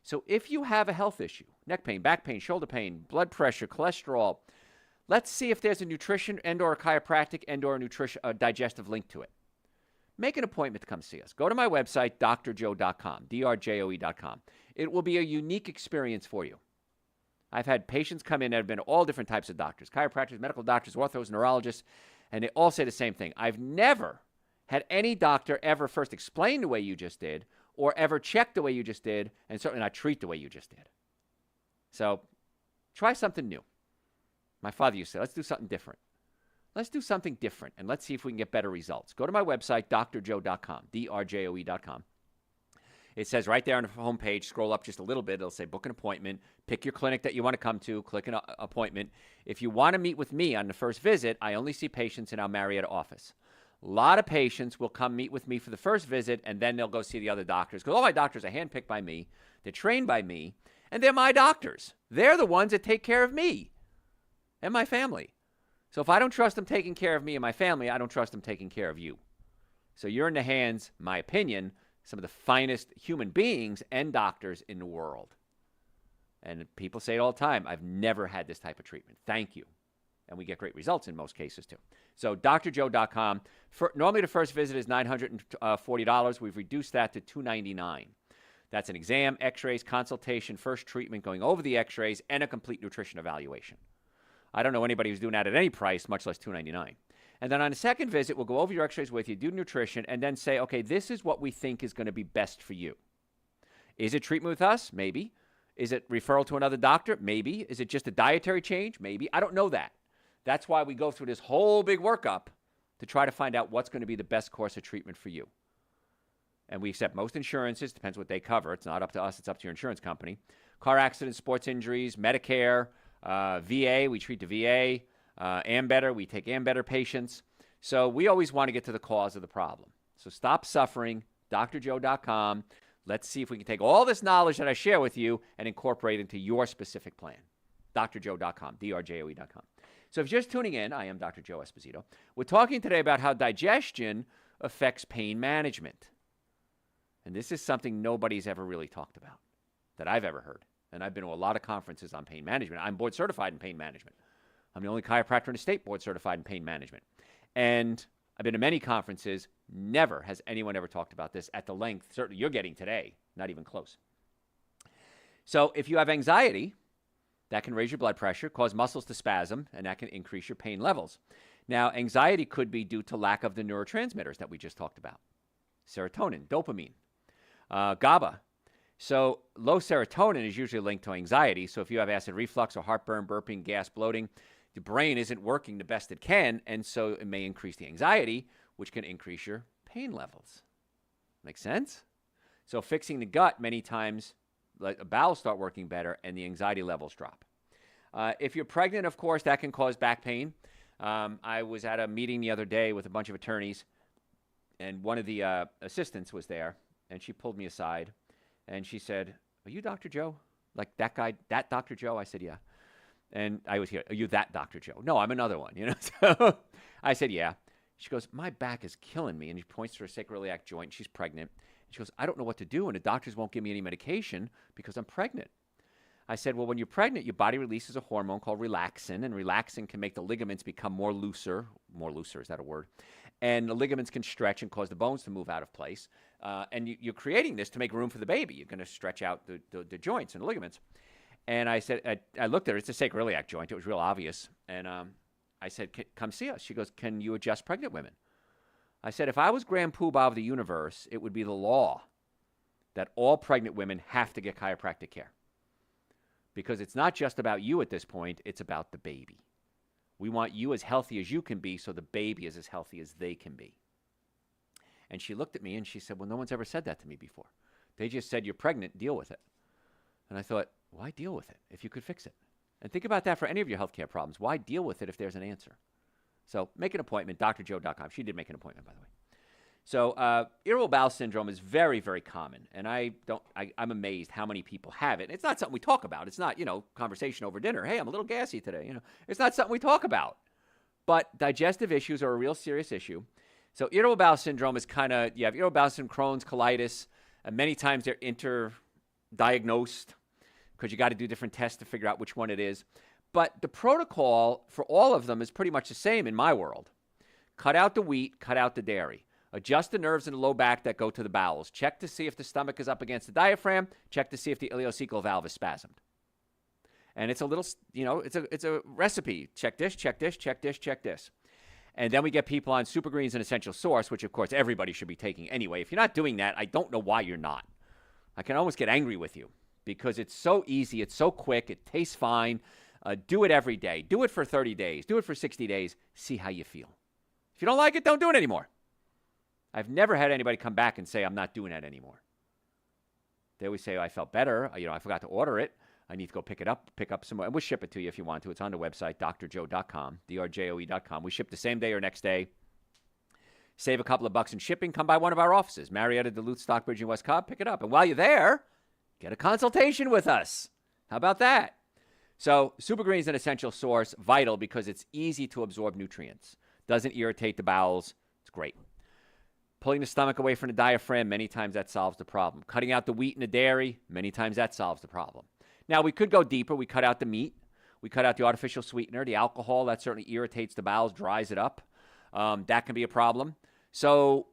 So if you have a health issue, neck pain, back pain, shoulder pain, blood pressure, cholesterol, let's see if there's a nutrition and or a chiropractic and or a digestive link to it. Make an appointment to come see us. Go to my website, drjoe.com, drjoe.com. It will be a unique experience for you. I've had patients come in that have been all different types of doctors, chiropractors, medical doctors, orthos, neurologists, and they all say the same thing. I've never had any doctor ever first explain the way you just did or ever check the way you just did, and certainly not treat the way you just did. So try something new. My father used to say, let's do something different. Let's do something different, and let's see if we can get better results. Go to my website, drjoe.com, drjoe.com. It says right there on the homepage, scroll up just a little bit, it'll say book an appointment, pick your clinic that you want to come to, click an appointment. If you want to meet with me on the first visit, I only see patients in our Marietta office. A lot of patients will come meet with me for the first visit, and then they'll go see the other doctors, because all my doctors are handpicked by me, they're trained by me, and they're my doctors. They're the ones that take care of me and my family. So if I don't trust them taking care of me and my family, I don't trust them taking care of you. So you're in the hands, in my opinion, some of the finest human beings and doctors in the world. And people say it all the time, I've never had this type of treatment. Thank you. And we get great results in most cases too. So drjoe.com. Normally the first visit is $940. We've reduced that to $299. That's an exam, x-rays, consultation, first treatment, going over the x-rays, and a complete nutrition evaluation. I don't know anybody who's doing that at any price, much less $299. And then on the second visit, we'll go over your x-rays with you, do nutrition, and then say, okay, this is what we think is going to be best for you. Is it treatment with us? Maybe. Is it referral to another doctor? Maybe. Is it just a dietary change? Maybe. I don't know that. That's why we go through this whole big workup to try to find out what's going to be the best course of treatment for you. And we accept most insurances. Depends what they cover. It's not up to us. It's up to your insurance company. Car accidents, sports injuries, Medicare, VA, we treat the VA. Ambetter, we take Ambetter patients. So we always want to get to the cause of the problem. So stop suffering, drjoe.com. Let's see if we can take all this knowledge that I share with you and incorporate it into your specific plan. drjoe.com, drjoe.com. So if you're just tuning in, I am Dr. Joe Esposito. We're talking today about how digestion affects pain management. And this is something nobody's ever really talked about that I've ever heard. And I've been to a lot of conferences on pain management. I'm board certified in pain management. I'm the only chiropractor in the state board certified in pain management. And I've been to many conferences. Never has anyone ever talked about this at the length certainly you're getting today. Not even close. So if you have anxiety, that can raise your blood pressure, cause muscles to spasm, and that can increase your pain levels. Now, anxiety could be due to lack of the neurotransmitters that we just talked about. Serotonin, dopamine, GABA. So low serotonin is usually linked to anxiety. So if you have acid reflux or heartburn, burping, gas, bloating, the brain isn't working the best it can, and so it may increase the anxiety, which can increase your pain levels. Make sense? So fixing the gut, many times, the bowels start working better, and the anxiety levels drop. If you're pregnant, of course, that can cause back pain. I was at a meeting the other day with a bunch of attorneys, and one of the assistants was there, and she pulled me aside. And she said, are you Dr. Joe? Like that guy, that Dr. Joe? I said, yeah. And I was here, are you that Dr. Joe? No, I'm another one, So I said, yeah. She goes, my back is killing me. And she points to her sacroiliac joint. She's pregnant. And she goes, I don't know what to do. And the doctors won't give me any medication because I'm pregnant. I said, well, when you're pregnant, your body releases a hormone called relaxin. And relaxin can make the ligaments become more looser. More looser, is that a word? And the ligaments can stretch and cause the bones to move out of place. And you're creating this to make room for the baby. You're going to stretch out the joints and the ligaments. And I said, I looked at her. It's a sacroiliac joint. It was real obvious. And I said, come see us. She goes, can you adjust pregnant women? I said, if I was Grand Poobah of the universe, it would be the law that all pregnant women have to get chiropractic care. Because it's not just about you at this point. It's about the baby. We want you as healthy as you can be so the baby is as healthy as they can be. And she looked at me and she said, well, no one's ever said that to me before. They just said, you're pregnant, deal with it. And I thought, why deal with it if you could fix it? And think about that for any of your healthcare problems. Why deal with it if there's an answer? So make an appointment, drjoe.com. She did make an appointment, by the way. So irritable bowel syndrome is very, very common, and I'm amazed how many people have it. And it's not something we talk about. It's not, conversation over dinner. Hey, I'm a little gassy today. It's not something we talk about. But digestive issues are a real serious issue. So irritable bowel syndrome is you have irritable bowel syndrome, Crohn's, colitis, and many times they're interdiagnosed because you got to do different tests to figure out which one it is. But the protocol for all of them is pretty much the same in my world. Cut out the wheat, cut out the dairy. Adjust the nerves in the low back that go to the bowels. Check to see if the stomach is up against the diaphragm. Check to see if the ileocecal valve is spasmed. And it's a little, it's a recipe. Check this, check this, check this, check this. And then we get people on Super Greens and Essential Source, which, of course, everybody should be taking anyway. If you're not doing that, I don't know why you're not. I can almost get angry with you because it's so easy. It's so quick. It tastes fine. Do it every day. Do it for 30 days. Do it for 60 days. See how you feel. If you don't like it, don't do it anymore. I've never had anybody come back and say, I'm not doing that anymore. They always say, I felt better. I forgot to order it. I need to go pick up some more. And we'll ship it to you if you want to. It's on the website, drjoe.com, drjoe.com. We ship the same day or next day. Save a couple of bucks in shipping. Come by one of our offices, Marietta, Duluth, Stockbridge, and West Cobb. Pick it up. And while you're there, get a consultation with us. How about that? So Super Greens and Essential Source, vital because it's easy to absorb nutrients. Doesn't irritate the bowels. It's great. Pulling the stomach away from the diaphragm, many times that solves the problem. Cutting out the wheat and the dairy, many times that solves the problem. Now, we could go deeper. We cut out the meat. We cut out the artificial sweetener, the alcohol. That certainly irritates the bowels, dries it up. That can be a problem. So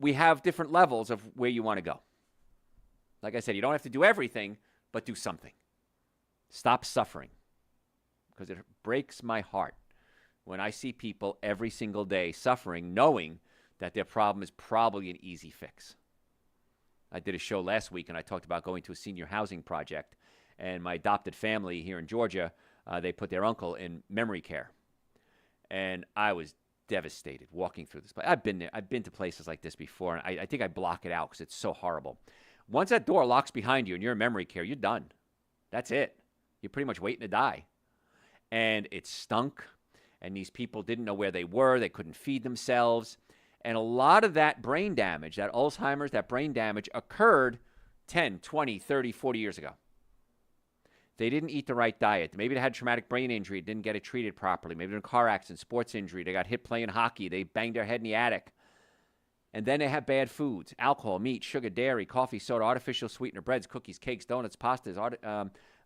we have different levels of where you want to go. Like I said, you don't have to do everything, but do something. Stop suffering because it breaks my heart when I see people every single day suffering, knowing that their problem is probably an easy fix. I did a show last week, and I talked about going to a senior housing project, and my adopted family here in Georgia, they put their uncle in memory care. And I was devastated walking through this place. I've been there. I've been to places like this before, and I think I block it out because it's so horrible. Once that door locks behind you and you're in memory care, you're done. That's it. You're pretty much waiting to die. And it stunk, and these people didn't know where they were. They couldn't feed themselves. And a lot of that brain damage, that Alzheimer's, that brain damage occurred 10, 20, 30, 40 years ago. They didn't eat the right diet. Maybe they had traumatic brain injury, didn't get it treated properly. Maybe they're in a car accident, sports injury. They got hit playing hockey. They banged their head in the attic. And then they have bad foods, alcohol, meat, sugar, dairy, coffee, soda, artificial sweetener, breads, cookies, cakes, donuts, pastas,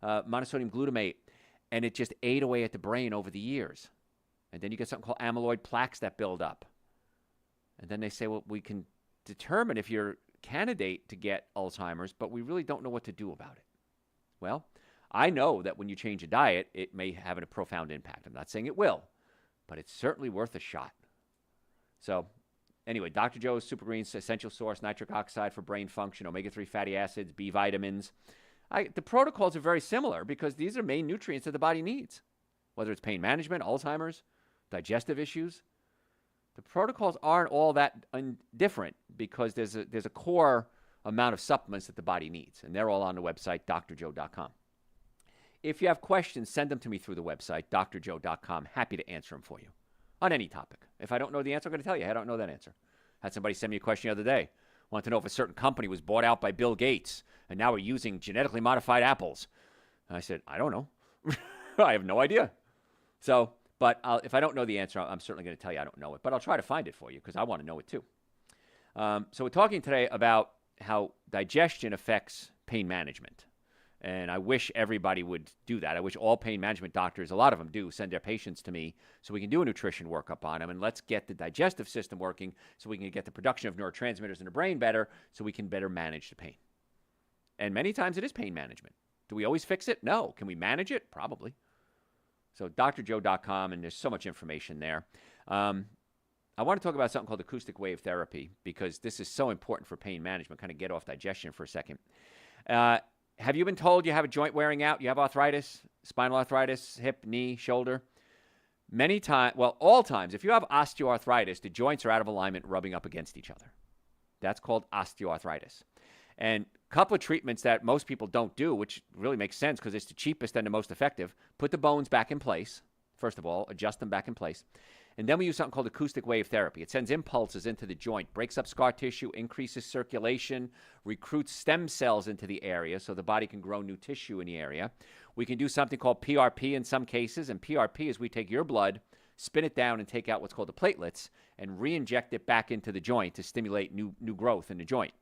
monosodium glutamate. And it just ate away at the brain over the years. And then you get something called amyloid plaques that build up. And then they say, well, we can determine if you're a candidate to get Alzheimer's, but we really don't know what to do about it. Well, I know that when you change a diet, it may have a profound impact. I'm not saying it will, but it's certainly worth a shot. So anyway, Dr. Joe's Super Greens, Essential Source, nitric oxide for brain function, omega-3 fatty acids, B vitamins. The protocols are very similar because these are main nutrients that the body needs, whether it's pain management, Alzheimer's, digestive issues. The protocols aren't all that different because there's a core amount of supplements that the body needs, and they're all on the website, drjoe.com. If you have questions, send them to me through the website, drjoe.com. Happy to answer them for you on any topic. If I don't know the answer, I'm going to tell you, I don't know that answer. Had somebody send me a question the other day. Want to know if a certain company was bought out by Bill Gates, and now we're using genetically modified apples. And I said, I don't know. I have no idea. So, but if I don't know the answer, I'm certainly going to tell you I don't know it. But I'll try to find it for you because I want to know it too. So we're talking today about how digestion affects pain management. And I wish everybody would do that. I wish all pain management doctors, a lot of them do, send their patients to me so we can do a nutrition workup on them. And let's get the digestive system working so we can get the production of neurotransmitters in the brain better so we can better manage the pain. And many times it is pain management. Do we always fix it? No. Can we manage it? Probably. So drjoe.com, and there's so much information there. I want to talk about something called acoustic wave therapy because this is so important for pain management. Kind of get off digestion for a second. Have you been told you have a joint wearing out? You have arthritis, spinal arthritis, hip, knee, shoulder? Many times, well, all times, if you have osteoarthritis, the joints are out of alignment, rubbing up against each other. That's called osteoarthritis. And a couple of treatments that most people don't do, which really makes sense because it's the cheapest and the most effective, put the bones back in place. First of all, adjust them back in place. And then we use something called acoustic wave therapy. It sends impulses into the joint, breaks up scar tissue, increases circulation, recruits stem cells into the area so the body can grow new tissue in the area. We can do something called PRP in some cases, and PRP is we take your blood, spin it down, and take out what's called the platelets and re-inject it back into the joint to stimulate new growth in the joint.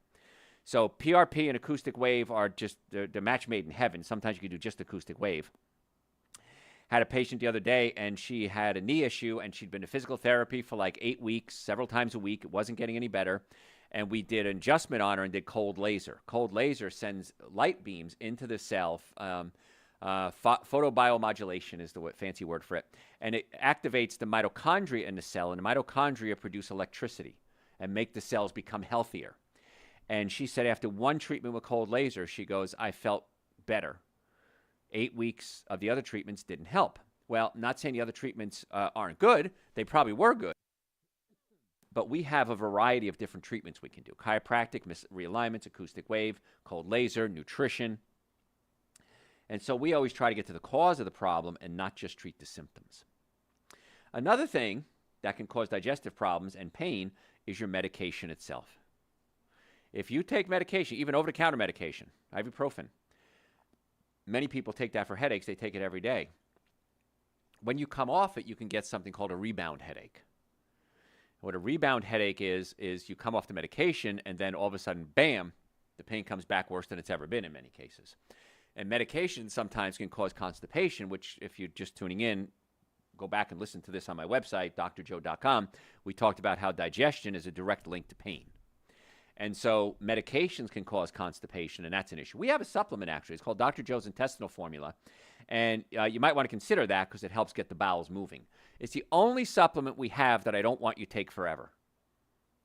So PRP and acoustic wave are just, they're match made in heaven. Sometimes you can do just acoustic wave. Had a patient the other day, and she had a knee issue, and she'd been to physical therapy for like 8 weeks, several times a week. It wasn't getting any better. And we did an adjustment on her and did cold laser. Cold laser sends light beams into the cell. Photobiomodulation is the fancy word for it. And it activates the mitochondria in the cell, and the mitochondria produce electricity and make the cells become healthier. And she said after one treatment with cold laser, she goes, I felt better. 8 weeks of the other treatments didn't help. Well, not saying the other treatments aren't good. They probably were good. But we have a variety of different treatments we can do. Chiropractic, realignments, acoustic wave, cold laser, nutrition. And so we always try to get to the cause of the problem and not just treat the symptoms. Another thing that can cause digestive problems and pain is your medication itself. If you take medication, even over-the-counter medication, ibuprofen, many people take that for headaches. They take it every day. When you come off it, you can get something called a rebound headache. What a rebound headache is you come off the medication, and then all of a sudden, bam, the pain comes back worse than it's ever been in many cases. And medication sometimes can cause constipation, which if you're just tuning in, go back and listen to this on my website, drjoe.com. We talked about how digestion is a direct link to pain. And so medications can cause constipation, and that's an issue. We have a supplement, actually. It's called Dr. Joe's Intestinal Formula. And you might want to consider that because it helps get the bowels moving. It's the only supplement we have that I don't want you to take forever.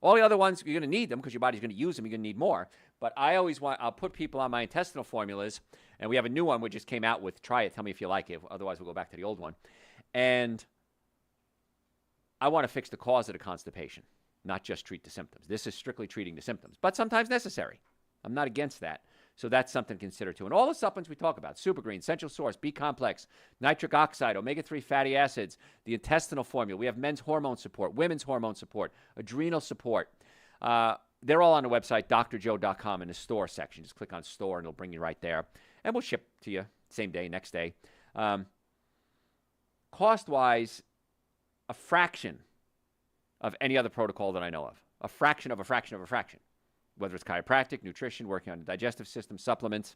All the other ones, you're going to need them because your body's going to use them. You're going to need more. But I'll put people on my intestinal formulas, and we have a new one we just came out with. Try it. Tell me if you like it. Otherwise, we'll go back to the old one. And I want to fix the cause of the constipation, not just treat the symptoms. This is strictly treating the symptoms, but sometimes necessary. I'm not against that. So that's something to consider too. And all the supplements we talk about, Super Green, Essential Source, B-Complex, nitric oxide, omega-3 fatty acids, the intestinal formula. We have men's hormone support, women's hormone support, adrenal support. They're all on the website, drjoe.com, in the store section. Just click on store and it'll bring you right there. And we'll ship to you same day, next day. Cost-wise, a fraction of any other protocol that I know of. A fraction of a fraction of a fraction. Whether it's chiropractic, nutrition, working on the digestive system, supplements.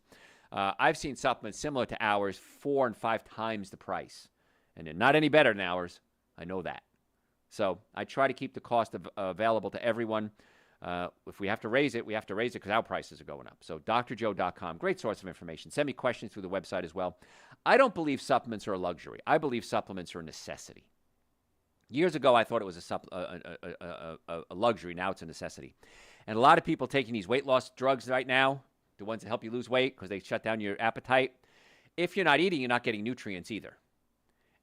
I've seen supplements similar to ours 4 and 5 times the price. And they're not any better than ours. I know that. So I try to keep the cost available to everyone. If we have to raise it, we have to raise it because our prices are going up. So drjoe.com, great source of information. Send me questions through the website as well. I don't believe supplements are a luxury. I believe supplements are a necessity. Years ago, I thought it was a luxury. Now it's a necessity. And a lot of people taking these weight loss drugs right now, the ones that help you lose weight because they shut down your appetite. If you're not eating, you're not getting nutrients either.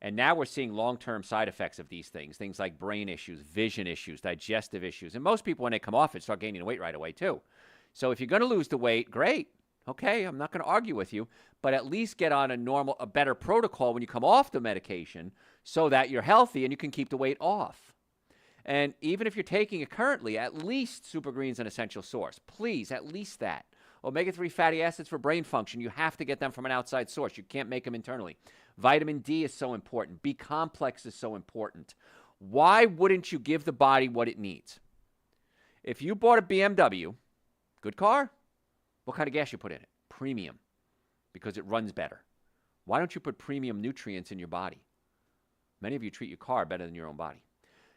And now we're seeing long-term side effects of these things like brain issues, vision issues, digestive issues. And most people, when they come off it, start gaining weight right away too. So if you're going to lose the weight, great. Okay, I'm not going to argue with you, but at least get on a better protocol when you come off the medication so that you're healthy and you can keep the weight off. And even if you're taking it currently, at least Super Green's an essential source. Please, at least that. Omega-3 fatty acids for brain function, you have to get them from an outside source. You can't make them internally. Vitamin D is so important. B-complex is so important. Why wouldn't you give the body what it needs? If you bought a BMW, good car, what kind of gas you put in it? Premium, because it runs better. Why don't you put premium nutrients in your body? Many of you treat your car better than your own body.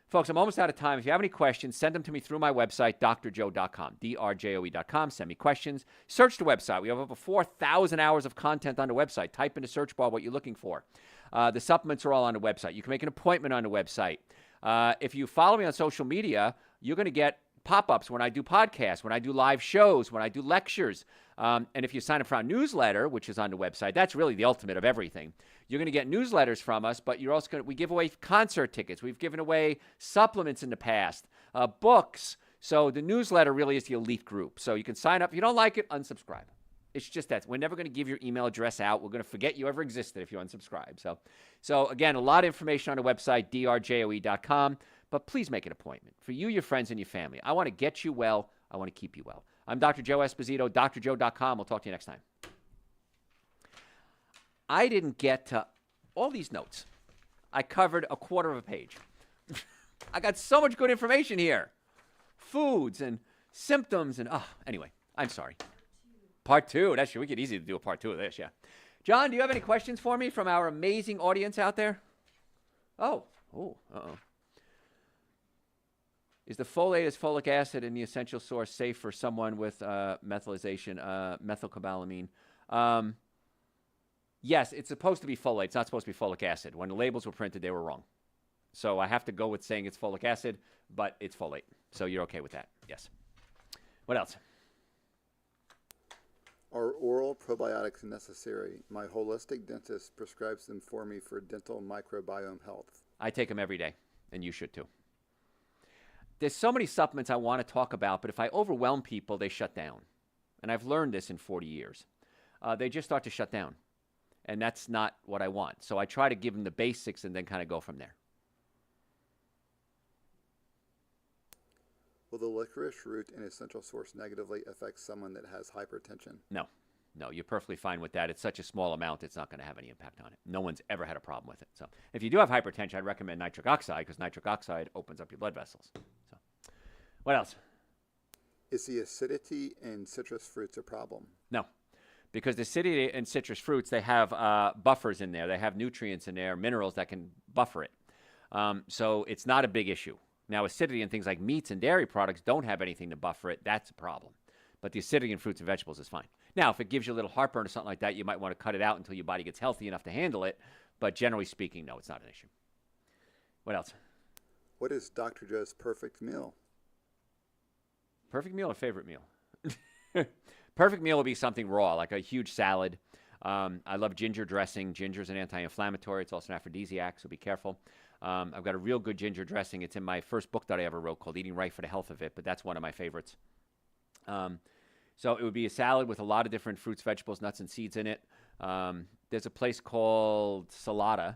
Folks, I'm almost out of time. If you have any questions, send them to me through my website, drjoe.com, drjoe.com. Send me questions. Search the website. We have over 4,000 hours of content on the website. Type in the search bar what you're looking for. The supplements are all on the website. You can make an appointment on the website. If you follow me on social media, you're going to get pop-ups when I do podcasts, when I do live shows, when I do lectures. And if you sign up for our newsletter, which is on the website, that's really the ultimate of everything. You're going to get newsletters from us, but you're also we give away concert tickets. We've given away supplements in the past, books. So the newsletter really is the elite group. So you can sign up. If you don't like it, unsubscribe. It's just that we're never going to give your email address out. We're going to forget you ever existed if you unsubscribe. So again, a lot of information on the website, drjoe.com, but please make an appointment for you, your friends, and your family. I want to get you well. I want to keep you well. I'm Dr. Joe Esposito, drjoe.com. We'll talk to you next time. I didn't get to all these notes. I covered a quarter of a page. I got so much good information here. Foods and symptoms and, anyway, I'm sorry. Part two. That's true. We could easily do a part two of this, yeah. John, do you have any questions for me from our amazing audience out there? Is the folate as folic acid in the essential source safe for someone with methylation, methylcobalamin? Yes, it's supposed to be folate. It's not supposed to be folic acid. When the labels were printed, they were wrong. So I have to go with saying it's folic acid, but it's folate. So you're okay with that? Yes. What else? Are oral probiotics necessary? My holistic dentist prescribes them for me for dental microbiome health. I take them every day, and you should too. There's so many supplements I want to talk about, but if I overwhelm people, they shut down. And I've learned this in 40 years. They just start to shut down, and that's not what I want. So I try to give them the basics and then kind of go from there. Will the licorice root and essential source negatively affect someone that has hypertension? No, you're perfectly fine with that. It's such a small amount, it's not going to have any impact on it. No one's ever had a problem with it. So if you do have hypertension, I'd recommend nitric oxide because nitric oxide opens up your blood vessels. So what else? Is the acidity in citrus fruits a problem? No, because the acidity in citrus fruits, they have buffers in there. They have nutrients in there, minerals that can buffer it. So it's not a big issue. Now, acidity in things like meats and dairy products don't have anything to buffer it. That's a problem. But the acidity in fruits and vegetables is fine. Now, if it gives you a little heartburn or something like that, you might want to cut it out until your body gets healthy enough to handle it. But generally speaking, no, it's not an issue. What else? What is Dr. Joe's perfect meal? Perfect meal or favorite meal? Perfect meal would be something raw, like a huge salad. I love ginger dressing. Ginger is an anti-inflammatory. It's also an aphrodisiac, so be careful. I've got a real good ginger dressing. It's in my first book that I ever wrote called Eating Right for the Health of It, but that's one of my favorites. So it would be a salad with a lot of different fruits, vegetables, nuts, and seeds in it. There's a place called Salata,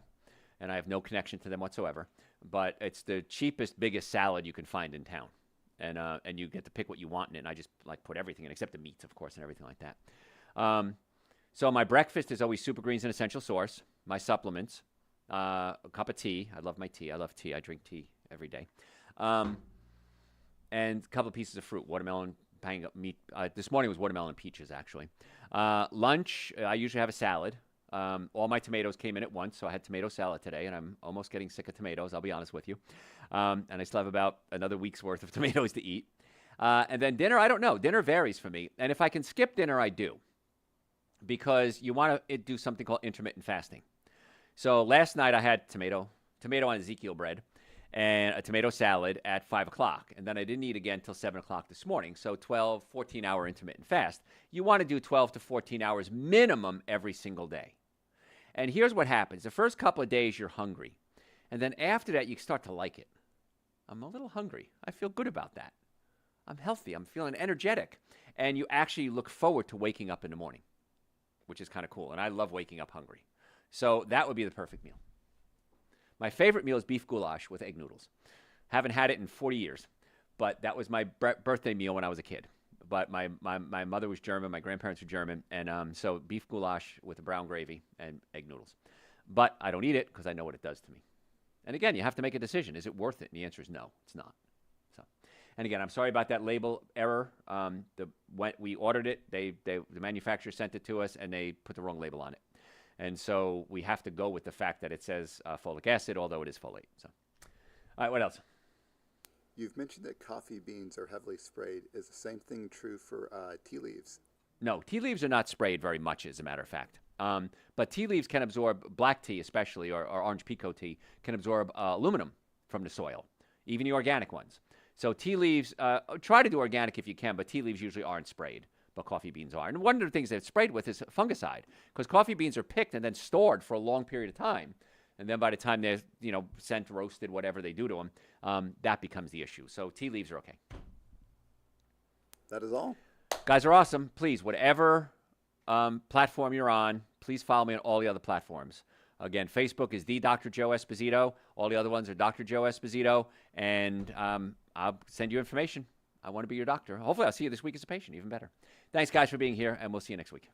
and I have no connection to them whatsoever, but it's the cheapest, biggest salad you can find in town. And you get to pick what you want in it, and I just like put everything in, except the meats, of course, and everything like that. So my breakfast is always Super Greens and Essential Source. My supplements, a cup of tea. I love my tea. I love tea. I drink tea every day. And a couple of pieces of fruit, watermelon, meat. This morning was watermelon and peaches, actually. Lunch, I usually have a salad. All my tomatoes came in at once, so I had tomato salad today, and I'm almost getting sick of tomatoes, I'll be honest with you. And I still have about another week's worth of tomatoes to eat. And then dinner, I don't know. Dinner varies for me. And if I can skip dinner, I do. Because you want to do something called intermittent fasting. So last night I had tomato on Ezekiel bread and a tomato salad at 5 o'clock. And then I didn't eat again until 7 o'clock this morning. So 12, 14-hour intermittent fast. You want to do 12 to 14 hours minimum every single day. And here's what happens. The first couple of days, you're hungry. And then after that, you start to like it. I'm a little hungry. I feel good about that. I'm healthy. I'm feeling energetic. And you actually look forward to waking up in the morning, which is kind of cool. And I love waking up hungry. So that would be the perfect meal. My favorite meal is beef goulash with egg noodles. Haven't had it in 40 years, but that was my birthday meal when I was a kid. But my mother was German, my grandparents were German, and so beef goulash with a brown gravy and egg noodles. But I don't eat it because I know what it does to me. And again, you have to make a decision. Is it worth it? And the answer is no, it's not. So, and again, I'm sorry about that label error. When we ordered it, the manufacturer sent it to us, and they put the wrong label on it. And so we have to go with the fact that it says folic acid, although it is folate. So, all right, what else? You've mentioned that coffee beans are heavily sprayed. Is the same thing true for tea leaves? No, tea leaves are not sprayed very much, as a matter of fact. But tea leaves can absorb, black tea especially, or orange pekoe tea, can absorb aluminum from the soil, even the organic ones. So tea leaves, try to do organic if you can, but tea leaves usually aren't sprayed. But coffee beans are. And one of the things that it's sprayed with is fungicide, because coffee beans are picked and then stored for a long period of time. And then by the time they're, sent, roasted, whatever they do to them, that becomes the issue. So tea leaves are okay. That is all. Guys are awesome. Please, whatever platform you're on, please follow me on all the other platforms. Again, Facebook is the Dr. Joe Esposito. All the other ones are Dr. Joe Esposito. And I'll send you information. I want to be your doctor. Hopefully, I'll see you this week as a patient, even better. Thanks, guys, for being here, and we'll see you next week.